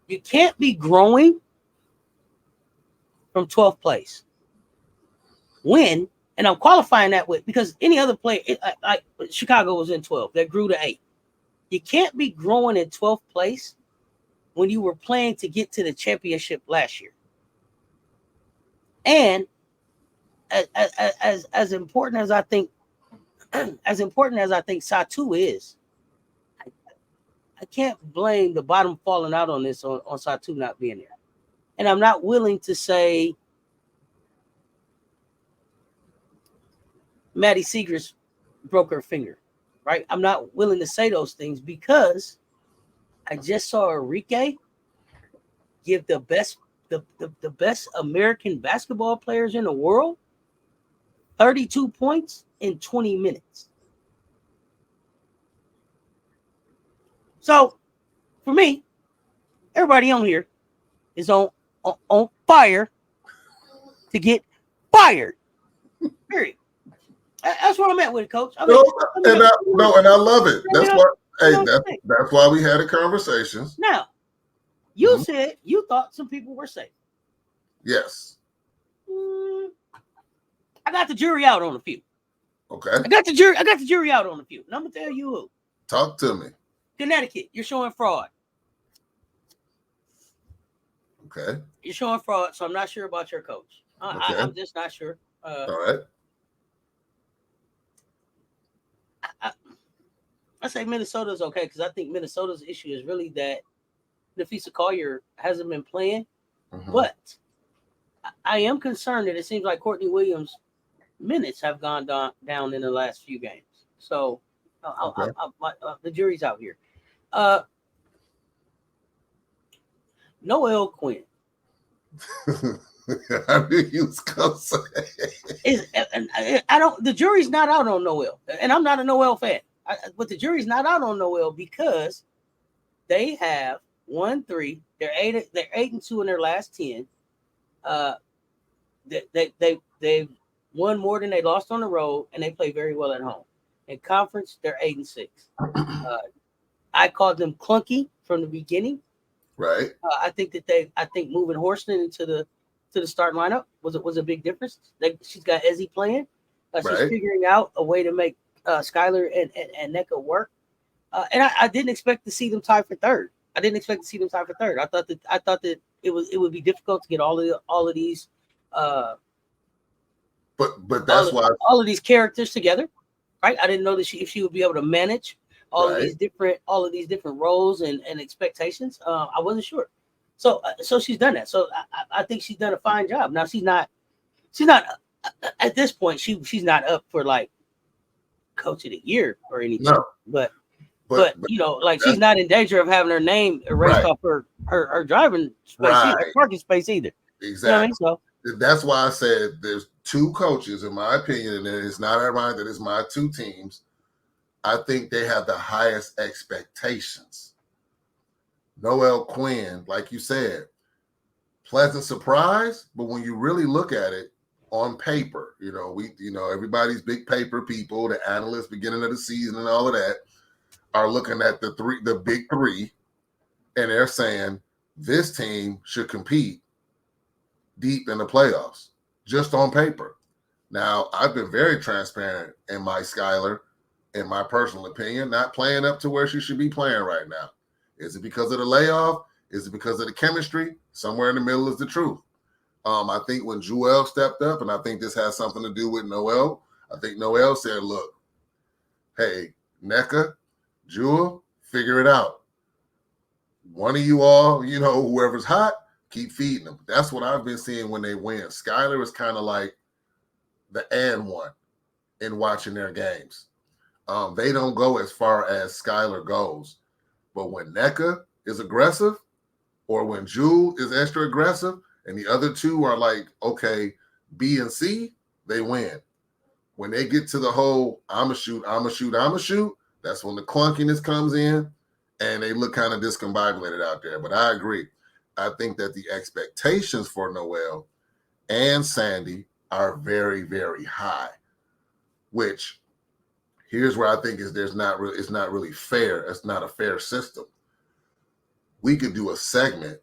You can't be growing from 12th place. When, and I'm qualifying that with, because any other play, like Chicago was in 12, they grew to 8. You can't be growing in 12th place when you were playing to get to the championship last year. And as important as I think, Satu is, I can't blame the bottom falling out on this on Satu not being there. And I'm not willing to say Maddie Seegers broke her finger, right? I'm not willing to say those things, because I just saw Enrique give the best American basketball players in the world 32 points in 20 minutes. So for me, everybody on here is on fire to get fired. Period. That's what I meant with it, Coach. I mean, and I love it. That's why. That's why we had a conversation. Now, you said you thought some people were safe. Yes. I got the jury out on a few. Okay. I got the jury out on a few. And I'm gonna tell you who. Talk to me. Connecticut, you're showing fraud. Okay. You're showing fraud, so I'm not sure about your coach. Okay. I'm just not sure. All right. I say Minnesota's okay, because I think Minnesota's issue is really that Nafisa Collier hasn't been playing. Mm-hmm. But I am concerned that it seems like Courtney Williams' minutes have gone down in the last few games. So the jury's out here. Noelle Quinn. I knew you was gonna say. The jury's not out on Noelle, and I'm not a Noelle fan. But the jury's not out on Noelle because they have 1-3. They're 8-2 in their last 10. They've won more than they lost on the road, and they play very well at home. In conference, they're 8-6. I called them clunky from the beginning. Right. I think moving Horston into the starting lineup was a big difference. She's got Ezzy playing. She's figuring out a way to make Skylar and NECA work. And I didn't expect to see them tie for third. I thought that it would be difficult to get all of these. But that's why all of these characters together, right? I didn't know that if she would be able to manage all of these different roles and expectations. I wasn't sure. So she's done that. So I think she's done a fine job. Now she's not at this point. She's not up for like coach of the year or anything. No. But she's not in danger of having her name erased off her driving space, her parking space either. Exactly. You know what I mean? So that's why I said there's 2 coaches, in my opinion, and it's not ironic that it's my 2 teams. I think they have the highest expectations. Noelle Quinn, like you said, pleasant surprise, but when you really look at it on paper, everybody's big paper people, the analysts beginning of the season and all of that are looking at the big 3, and they're saying this team should compete deep in the playoffs, just on paper. Now, I've been very transparent in my Skylar, in my personal opinion, not playing up to where she should be playing right now. Is it because of the layoff? Is it because of the chemistry? Somewhere in the middle is the truth. I think when Joel stepped up, and I think this has something to do with Noel, I think Noel said, look, hey, Nneka, Jewel, figure it out. One of you all, whoever's hot, keep feeding them. That's what I've been seeing when they win. Skylar is kind of like the and one in watching their games. They don't go as far as Skylar goes. But when Nneka is aggressive, or when Jewel is extra aggressive, and the other two are like, okay, B and C, they win. When they get to the whole I'ma shoot, that's when the clunkiness comes in and they look kind of discombobulated out there. But I agree. I think that the expectations for Noel and Sandy are very, very high, which here's where I think it's not really fair. It's not a fair system. We could do a segment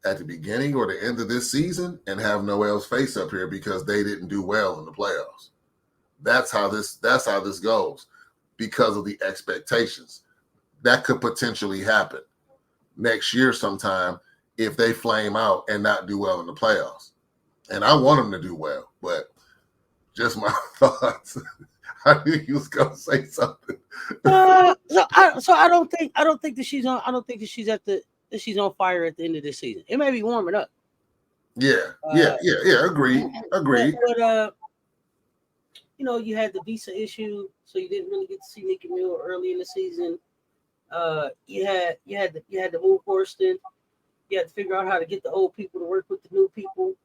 at the beginning or the end of this season and have Noel's face up here because they didn't do well in the playoffs. That's how this goes because of the expectations. That could potentially happen next year sometime if they flame out and not do well in the playoffs. And I want them to do well, but just my thoughts. I knew you was gonna say something. I don't think that she's on. I don't think that she's on fire at the end of this season. It may be warming up. Yeah. Agreed. But you had the visa issue, so you didn't really get to see Nikki Miller early in the season. You had to move Horston. You had to figure out how to get the old people to work with the new people.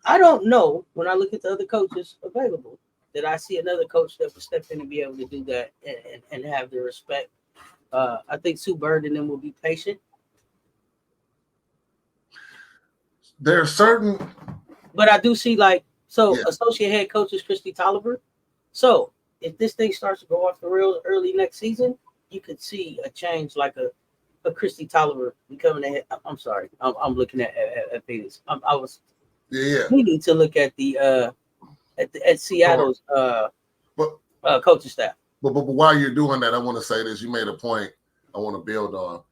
I don't know when I look at the other coaches available that I see another coach that would step in and be able to do that and have the respect. I think Sue Bird and them will be patient. There are certain, but I do see associate head coach is Christy Tolliver. So if this thing starts to go off the rails early next season, you could see a change like a Christy Tolliver becoming a head. I'm sorry, I'm looking at Phoenix. I was needing to look at the at Seattle's coaching staff. But while you're doing that, I want to say this. You made a point I want to build on.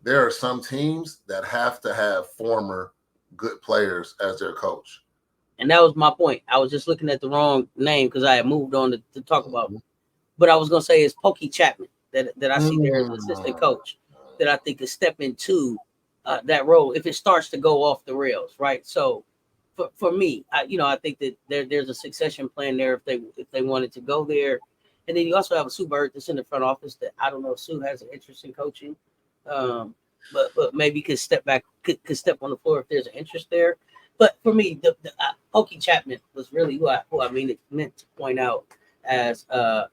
There are some teams that have to have former good players as their coach. And that was my point. I was just looking at the wrong name because I had moved on to talk about. But I was going to say it's Pokey Chapman that I see there as an assistant coach that I think is step into that role if it starts to go off the rails, right? So for me, I think that there's a succession plan there if they wanted to go there. And then you also have a Sue Bird that's in the front office that I don't know if Sue has an interest in coaching, but maybe could step back, could step on the floor if there's an interest there. But for me, the Pokey Chapman was really who I meant to point out as a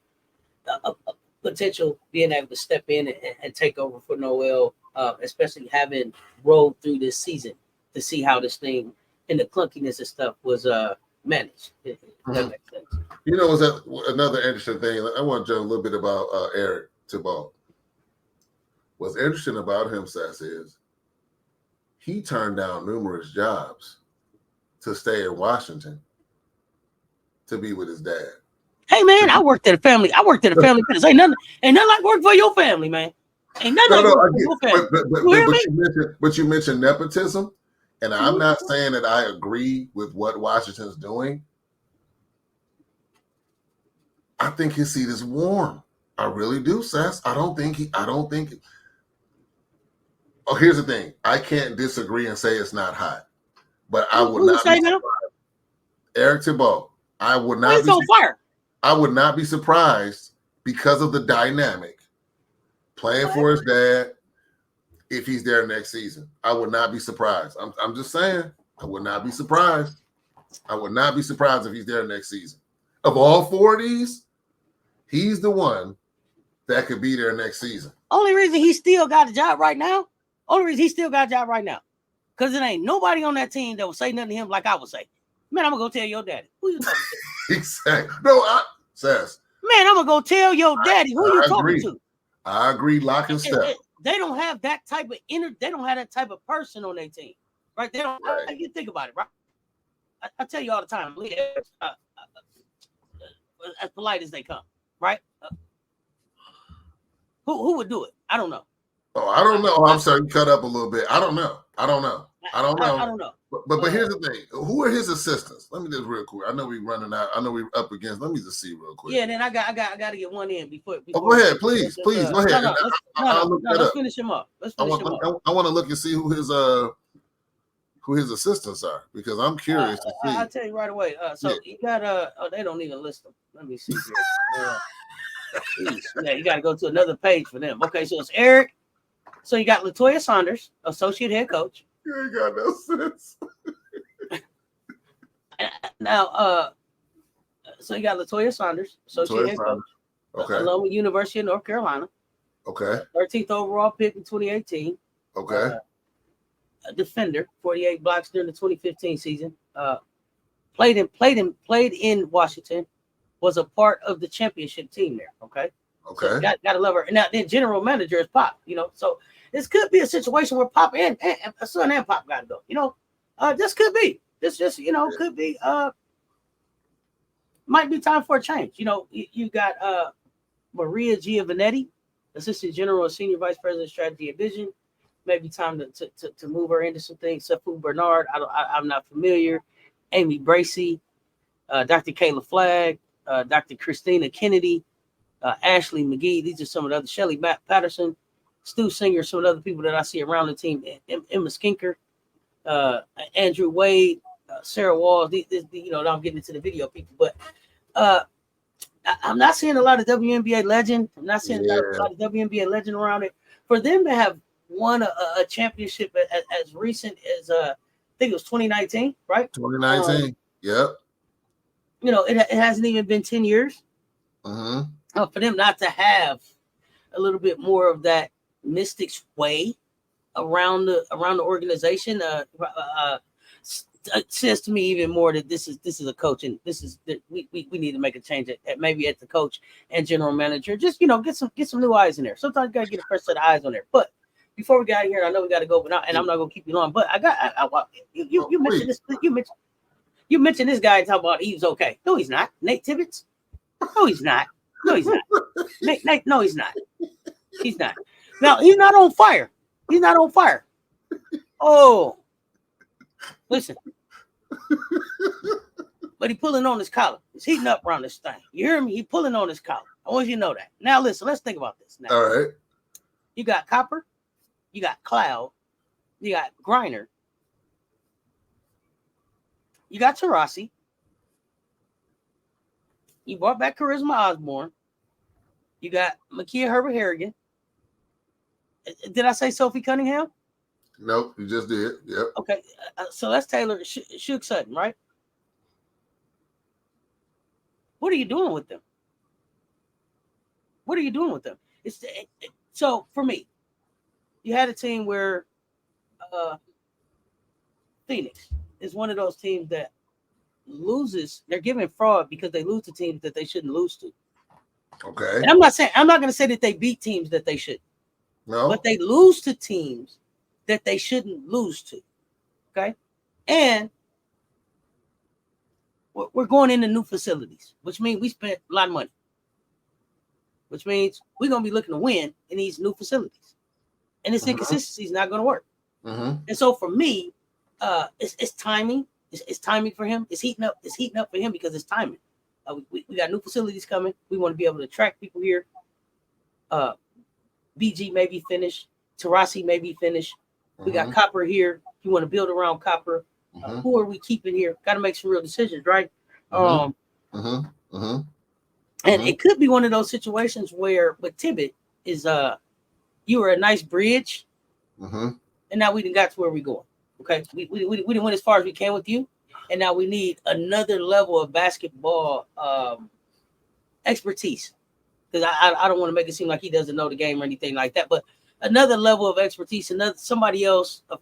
potential being able to step in and take over for Noel, especially having rolled through this season to see how this thing and the clunkiness and stuff was managed. If that makes sense. Was that another interesting thing? I want to jump a little bit about Eric Thibault. What's interesting about him, Cess, is he turned down numerous jobs to stay in Washington to be with his dad. Hey man, I worked at a family business. Ain't nothing like work for your family, man. Ain't nothing like work for your family. But you mentioned nepotism, and I'm not saying that I agree with what Washington's doing. I think his seat is warm. I really do, Cess. I don't think. Oh, here's the thing. I can't disagree and say it's not hot, but I would not be surprised. Eric Thibault. I would not be on fire. I would not be surprised because of the dynamic playing for his dad if he's there next season. I would not be surprised. I'm just saying. I would not be surprised. I would not be surprised if he's there next season. Of all four of these, he's the one that could be there next season. Only reason he still got a job right now, because it ain't nobody on that team that will say nothing to him like I would say. Man, I'm going to go tell your daddy. Who you talking to? Exactly. No, Cess. Man, I'm going to go tell your daddy. Who you talking to? I agree, lock and step. They don't have that type of they don't have that type of person on their team, right? They don't. Right. You think about it, right? I tell you all the time, as polite as they come, right? Who would do it? I don't know. Oh, I don't know. I'm sorry, you cut up a little bit. I don't know. I don't know. I don't know. But here's the thing. Who are his assistants? Let me just real quick. I know we're running out. I know we're up against. Let me just see real quick. Yeah, and then I got to get one in before. Go ahead, please, go ahead. Let's finish him up. I want to look and see who his assistants are, because I'm curious to see. I'll tell you right away. So you got they don't even list them. Let me see here. Yeah, you got to go to another page for them. Okay, so it's Eric. So you got Latoya Saunders, associate head coach. You ain't got no sense. Now, so you got Latoya Saunders, associate head coach. Okay. Along with University of North Carolina. Okay. 13th overall pick in 2018. Okay. A defender, 48 blocks during the 2015 season. Played in Washington. Was a part of the championship team there. Okay. Okay. So gotta love her. And now the general manager is Pop. So this could be a situation where Pop and Son and Pop gotta go. This could be. This just could be. Might be time for a change. You got Maria Giovanetti, assistant general and senior vice president, strategy and vision. Maybe time to move her into some things. Safu Bernard, I'm not familiar. Amy Bracey, Dr. Kayla Flagg, Dr. Christina Kennedy, Ashley McGee. These are some of the other. Shelly Patterson, Stu Singer, some of the other people that I see around the team. Emma Skinker, Andrew Wade, Sarah Walls. Now I'm getting into the video people, but I'm not seeing a lot of WNBA legend. I'm not seeing a lot of WNBA legend around it. For them to have won a championship as recent as I think it was 2019, right? 2019. Yep. It hasn't even been 10 years. Mm-hmm. For them not to have a little bit more of that Mystics way around the organization says to me even more that this is a coach, and we need to make a change at maybe at the coach and general manager. Just get some new eyes in there. Sometimes you gotta get a fresh set of eyes on there. But before we got here, I know we got to go, but I'm not gonna keep you long. But you mentioned this. You mentioned this guy and talk about he's okay. No, he's not. Nate Tibbetts. No, he's not. No, he's not. Nate, no, he's not. He's not. Now he's not on fire. He's not on fire. Oh, listen. But he's pulling on his collar. He's heating up around this thing. You hear me? He's pulling on his collar. I want you to know that. Now listen. Let's think about this. Now, all right. You got Copper. You got Cloud. You got Griner. You got Taurasi. You brought back Charisma Osborne. You got Makia Herbert Harrigan. Did I say Sophie Cunningham? Nope, you just did. Yep. Okay, so that's Taylor Shook Sutton, right? What are you doing with them? What are you doing with them? So for me, you had a team where Phoenix is one of those teams that loses. They're giving fraud because they lose to teams that they shouldn't lose to. Okay. And I'm not going to say that they beat teams that they shouldn't. No. But they lose to teams that they shouldn't lose to. Okay. And we're going into new facilities, which means we spent a lot of money. Which means we're going to be looking to win in these new facilities. And this inconsistency is not going to work. Mm-hmm. And so for me, it's timing. It's timing for him. It's heating up for him because it's timing. We got new facilities coming. We want to be able to attract people here. BG may be finished. Taurasi may be finished. We got Copper here. You want to build around Copper. Who are we keeping here? Got to make some real decisions, right? And it could be one of those situations where, with Tibbet, is you were a nice bridge, and now we done got to where we're going. Okay, we didn't win as far as we can with you, and now we need another level of basketball expertise. Because I don't want to make it seem like he doesn't know the game or anything like that, but another level of expertise, somebody else, a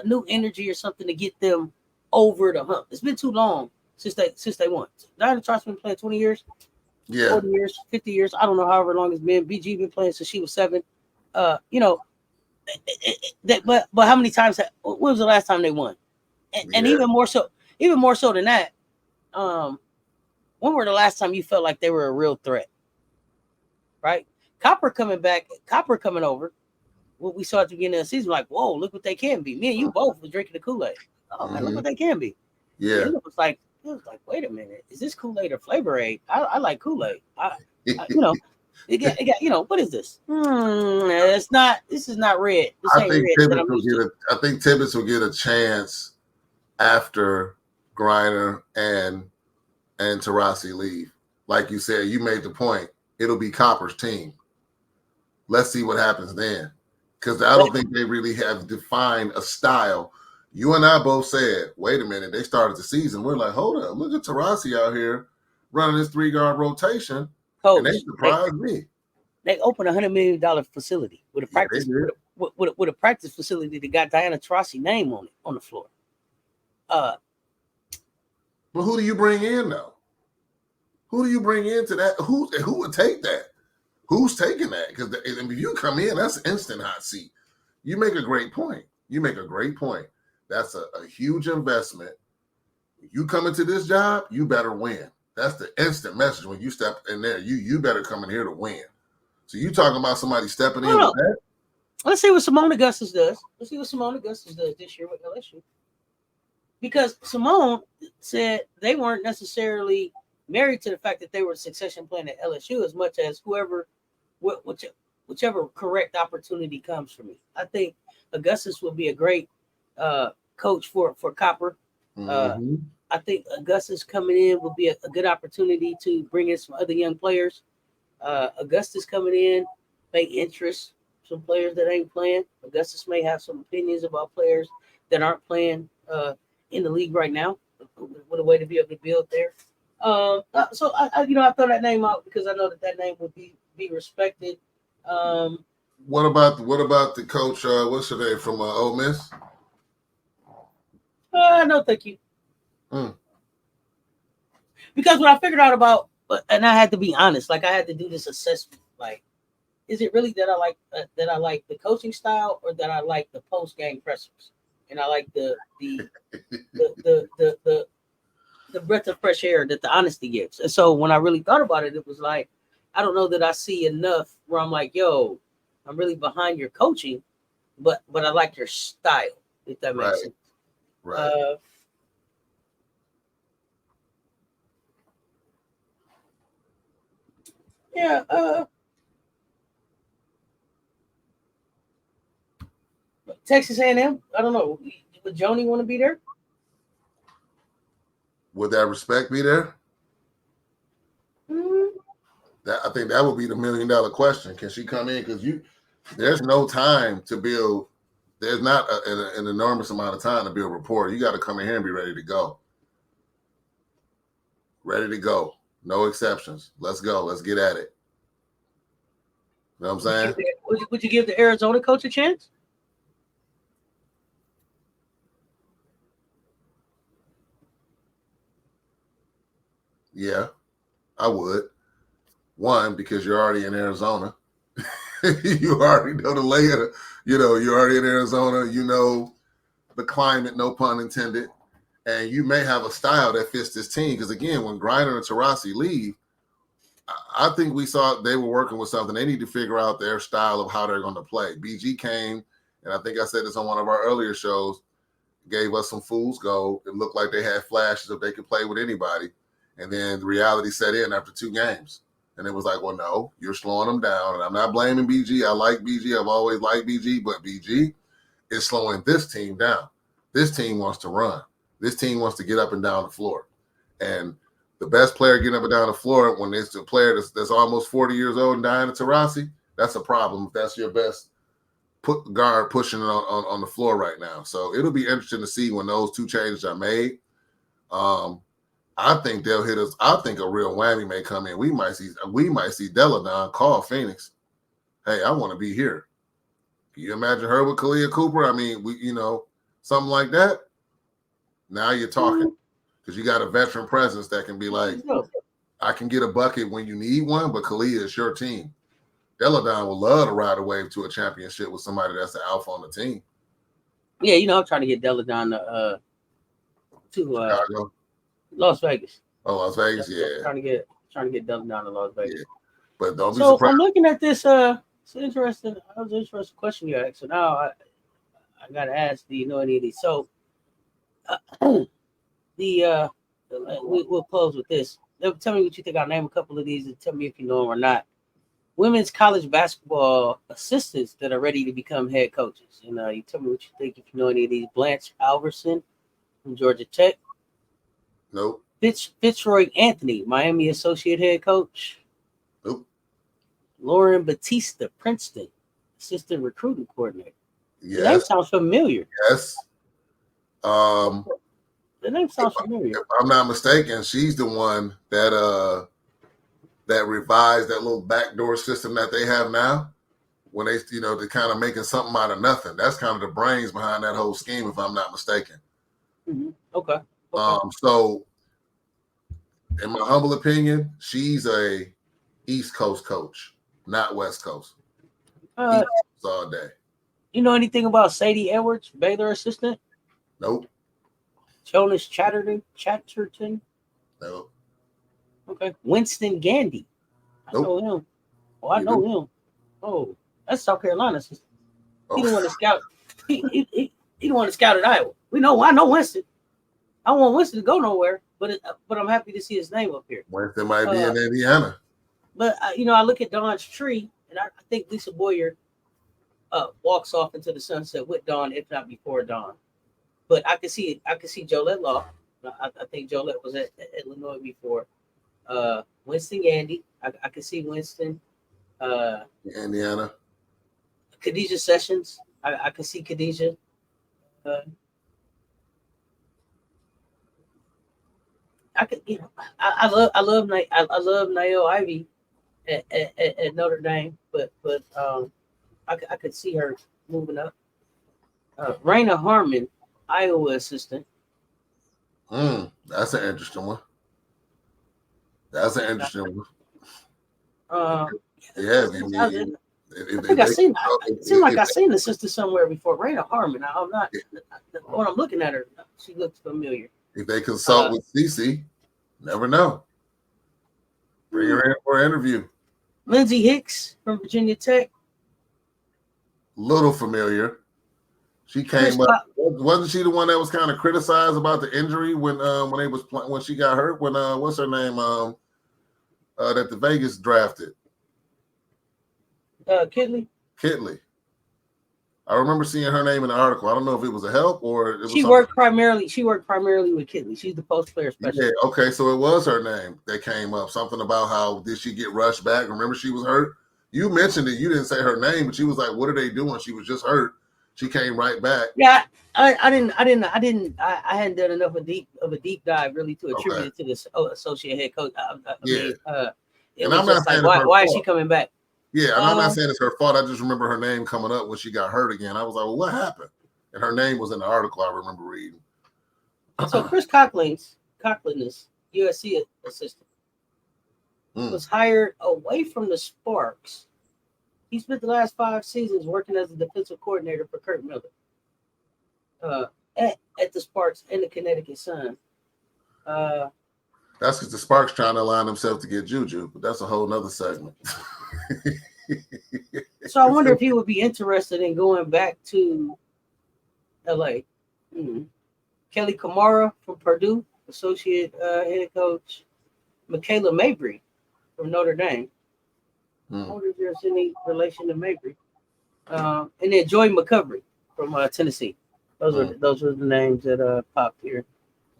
new energy or something to get them over the hump. It's been too long since they won. Diana Trot's been playing 20 years, 40 years, 50 years. I don't know however long it's been. BG been playing since she was 7. But how many times? When was the last time they won? And even more so than that, when were the last time you felt like they were a real threat? Right? Copper coming back, Copper coming over. What we saw at the beginning of the season, like, whoa, look what they can be. Me and you both was drinking the Kool-Aid. Oh man, look what they can be. Yeah. It was like, wait a minute, is this Kool-Aid or Flavor Aid? I like Kool-Aid. It got, what is this? It's not. This is not red. This ain't red that I'm used to. I think Tibbetts will get a chance after Griner and Taurasi leave. Like you said, you made the point. It'll be Copper's team. Let's see what happens then. Because I don't think they really have defined a style. You and I both said, wait a minute, they started the season. We're like, hold up, look at Taurasi out here running this 3-guard rotation. Coach, and they surprised me. They opened $100 million facility with a practice with a practice facility that got Diana Taurasi name on it on the floor. But who do you bring in though? Who do you bring into that? Who would take that? Who's taking that? Because if you come in, that's an instant hot seat. You make a great point. That's a huge investment. You come into this job, you better win. That's the instant message when you step in there. You better come in here to win. So you talking about somebody stepping in with that? Let's see what Simone Augustus does. Let's see what Simone Augustus does this year with LSU. Because Simone said they weren't necessarily married to the fact that they were succession plan at LSU as much as whichever correct opportunity comes for me. I think Augustus will be a great coach for Copper. I think Augustus coming in will be a good opportunity to bring in some other young players. Augustus coming in may interest some players that ain't playing. Augustus may have some opinions about players that aren't playing in the league right now. With a way to be able to build there. So I throw that name out because I know that name would be respected. What about the coach? What's her name from Ole Miss? No, thank you. Because what I figured out about, and I had to be honest, like I had to do this assessment. Like, is it really that I like the coaching style, or that I like the post game pressers, and I like the breath of fresh air that the honesty gives. And so when I really thought about it, it was like, I don't know that I see enough where I'm like, yo, I'm really behind your coaching, but I like your style, if that makes sense. Right. Texas A&M, I don't know. Would Joni want to be there? Would that respect be there? I think that would be the $1 million question. Can she come in? Because there's no time to build. There's not an enormous amount of time to build rapport. You got to come in here and be ready to go. Ready to go. No exceptions. Let's go. Let's get at it. You know what I'm saying? Would you give the Arizona coach a chance? Yeah, I would. One, because you're already in Arizona. You already know the layer. You're already in Arizona. You know the climate, no pun intended. And you may have a style that fits this team. Because, again, when Griner and Taurasi leave, I think we saw they were working with something. They need to figure out their style of how they're going to play. BG came, and I think I said this on one of our earlier shows, gave us some fool's gold. It looked like they had flashes if they could play with anybody. And then the reality set in after 2 games. And it was like, well, no, you're slowing them down. And I'm not blaming BG. I like BG. I've always liked BG. But BG is slowing this team down. This team wants to run. This team wants to get up and down the floor. And the best player getting up and down the floor when it's a player that's almost 40 years old and dying at Taurasi, that's a problem if that's your best guard pushing it on the floor right now. So it'll be interesting to see when those 2 changes are made. I think they'll hit us. I think a real whammy may come in. We might see Deladon call Phoenix. Hey, I want to be here. Can you imagine her with Kalia Cooper? I mean, something like that. Now you're talking because you got a veteran presence that can be like, I can get a bucket when you need one, but Kalia is your team. Deladon would love to ride a wave to a championship with somebody that's the alpha on the team. Yeah, I'm trying to get Deladon to Chicago. Las Vegas. Oh, Las Vegas, yeah. Trying to get Deladon to Las Vegas. But don't be So surprised. I'm looking at this. It's interesting. That was an interesting question you asked. So now I gotta ask. Do you know any of these? So the we'll close with this. Tell me what you think. I'll name a couple of these and tell me if you know them or not. Women's college basketball assistants that are ready to become head coaches. And you tell me what you think if you know any of these. Blanche Alverson from Georgia Tech. Nope. Fitzroy Anthony, Miami associate head coach. Nope. Lauren Batista, Princeton, assistant recruiting coordinator. Yes. The name sounds familiar. Yes. The name sounds familiar. If I'm not mistaken, she's the one that that revised that little backdoor system that they have now. When they, they're kind of making something out of nothing. That's kind of the brains behind that whole scheme, if I'm not mistaken. Mm-hmm. Okay. So, in my humble opinion, she's a East Coast coach, not West Coast. East Coast all day. You know anything about Sadie Edwards, Baylor assistant? Nope. Jonas Chatterton? Nope. Okay. Winston Gandy. I know him. Oh, I know him. Oh, that's South Carolina assistant. He didn't want to scout. He didn't want to scout at Iowa. I know Winston. I don't want Winston to go nowhere, but I'm happy to see his name up here. Winston might be in Indiana. But I look at Dawn's tree, and I think Lisa Boyer walks off into the sunset with Dawn, if not before Dawn. But I can see Jolette Law. I think Jolette was at Illinois before. Winston Gandy. I can see Winston. Indiana. Khadijah Sessions. I can see Khadijah. I love Niall Ivy at Notre Dame, but I could see her moving up. Raina Harmon, Iowa assistant. That's an interesting one. Yeah, I think it seemed like I seen the sister somewhere before. Raina Harmon. I'm not. When I'm looking at her, she looks familiar. If they consult with Cece, never know. Bring her in for an interview. Lindsay Hicks from Virginia Tech. Little familiar. She came up. Wasn't she the one that was kind of criticized about the injury when she got hurt? When what's her name? That the Vegas drafted. Kitley. I remember seeing her name in the article. I don't know if it was a help or it was she worked primarily with Kitley. She's the post player specialist. Yeah, okay, so it was her name that came up. Something about how did she get rushed back? Remember she was hurt? You mentioned it. You didn't say her name, but she was like, "What are they doing?" She was just hurt. She came right back. Yeah, I hadn't done enough of a deep dive really to attribute it to this associate head coach. It was just like, why is she coming back? Yeah, and I'm not saying it's her fault. I just remember her name coming up when she got hurt again. I was like, well, what happened? And her name was in the article I remember reading. So Chris Coughlin is USC assistant. Was hired away from the Sparks. He spent the last 5 seasons working as a defensive coordinator for Kurt Miller at the Sparks and the Connecticut Sun. That's because the Sparks trying to align themselves to get Juju, but that's a whole nother segment. So I wonder if he would be interested in going back to LA. Kelly Kamara from Purdue, associate head coach. Michaela Mabry from Notre Dame. I wonder if there's any relation to Mabry. And then Joy McCovery from Tennessee. Those were the names that popped here.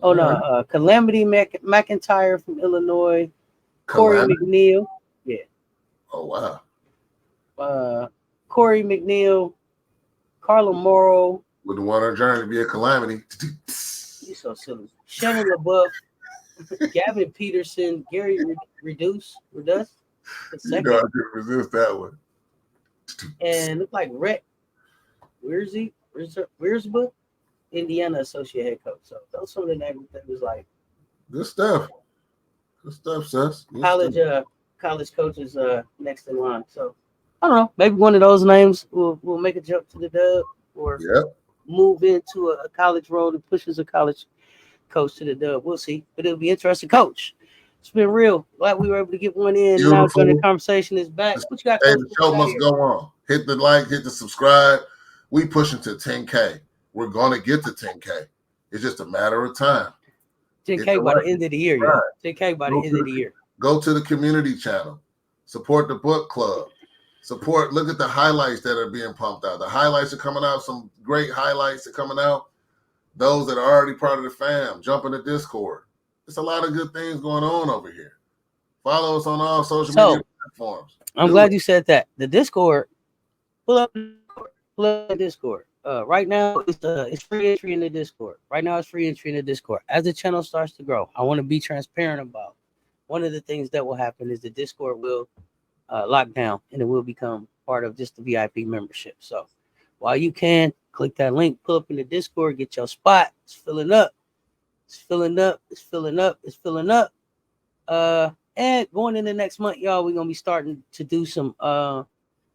Oh no, Calamity McIntyre from Illinois. Corey McNeil. Yeah. Oh wow. Corey McNeil, Carla Morrow. Wouldn't want her journey to be a calamity. You're so silly. Shannon LaBeouf, Gavin Peterson, Gary Reduce. You know I couldn't resist that one. And looked like Rhett Wiersma, Indiana associate head coach. So those some of the names that was like good stuff. Good stuff, Cess. College coaches next in line. So I don't know. Maybe one of those names will make a jump to the Dub or move into a college role that pushes a college coach to the Dub. We'll see. But it'll be interesting, coach. It's been real. Glad we were able to get one in. Now during the conversation is back. What you got? Hey, the show must go on. Hit the like, hit the subscribe. We pushing to 10K. We're gonna get to 10K. It's just a matter of time. 10K by the end of the year, y'all. 10K by the end of the year. Go to the community channel. Support the book club. Support. Look at the highlights that are being pumped out. The highlights are coming out. Some great highlights are coming out. Those that are already part of the fam, jump in the Discord. There's a lot of good things going on over here. Follow us on all social media platforms. I'm glad you said that. The Discord, pull up the Discord. Right now it's free entry in the Discord. As the channel starts to grow, I want to be transparent about one of the things that will happen is the Discord will lock down and it will become part of just the VIP membership. So while you can click that link, pull up in the Discord, get your spot. It's filling up. And going into next month, y'all, we're gonna be starting to do some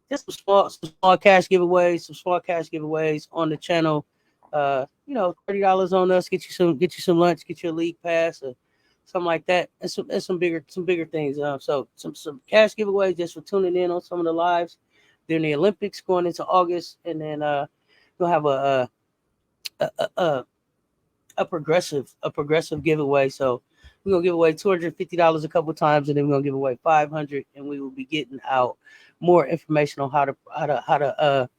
just some small cash giveaways on the channel. $30 on us, get you some lunch, get you a league pass or something like that, and some bigger things. So some cash giveaways just for tuning in on some of the lives during the Olympics going into August, and then we'll have a progressive giveaway. So we're gonna give away $250 a couple times, and then we're gonna give away $500, and we will be getting out more information on how to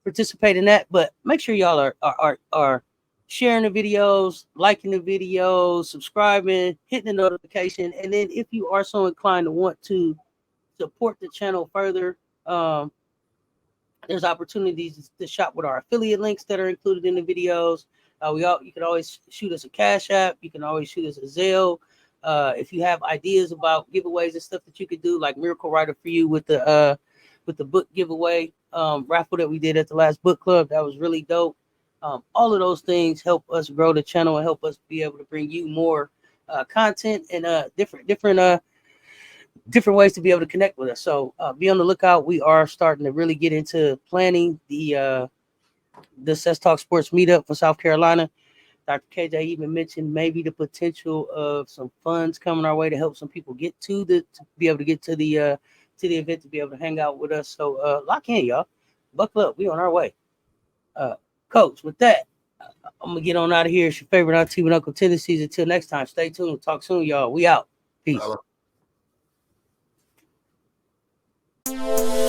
participate in that. But make sure y'all are sharing the videos, liking the videos, subscribing, hitting the notification, and then if you are so inclined to want to support the channel further, there's opportunities to shop with our affiliate links that are included in the videos. You can always shoot us a Cash App. You can always shoot us a Zelle. If you have ideas about giveaways and stuff that you could do, like Miracle Writer for You with the book giveaway raffle that we did at the last book club, that was really dope. All of those things help us grow the channel and help us be able to bring you more content and different ways to be able to connect with us. So be on the lookout. We are starting to really get into planning the Cess Talk Sports meetup for South Carolina. Dr. KJ even mentioned maybe the potential of some funds coming our way to help some people to be able to get to the event, to be able to hang out with us. So lock in, y'all. Buckle up. We on our way. Coach, with that, I'm gonna get on out of here. It's your favorite auntie with Uncle Tendencies. Until next time, stay tuned. Talk soon, y'all. We out. Peace. Hello.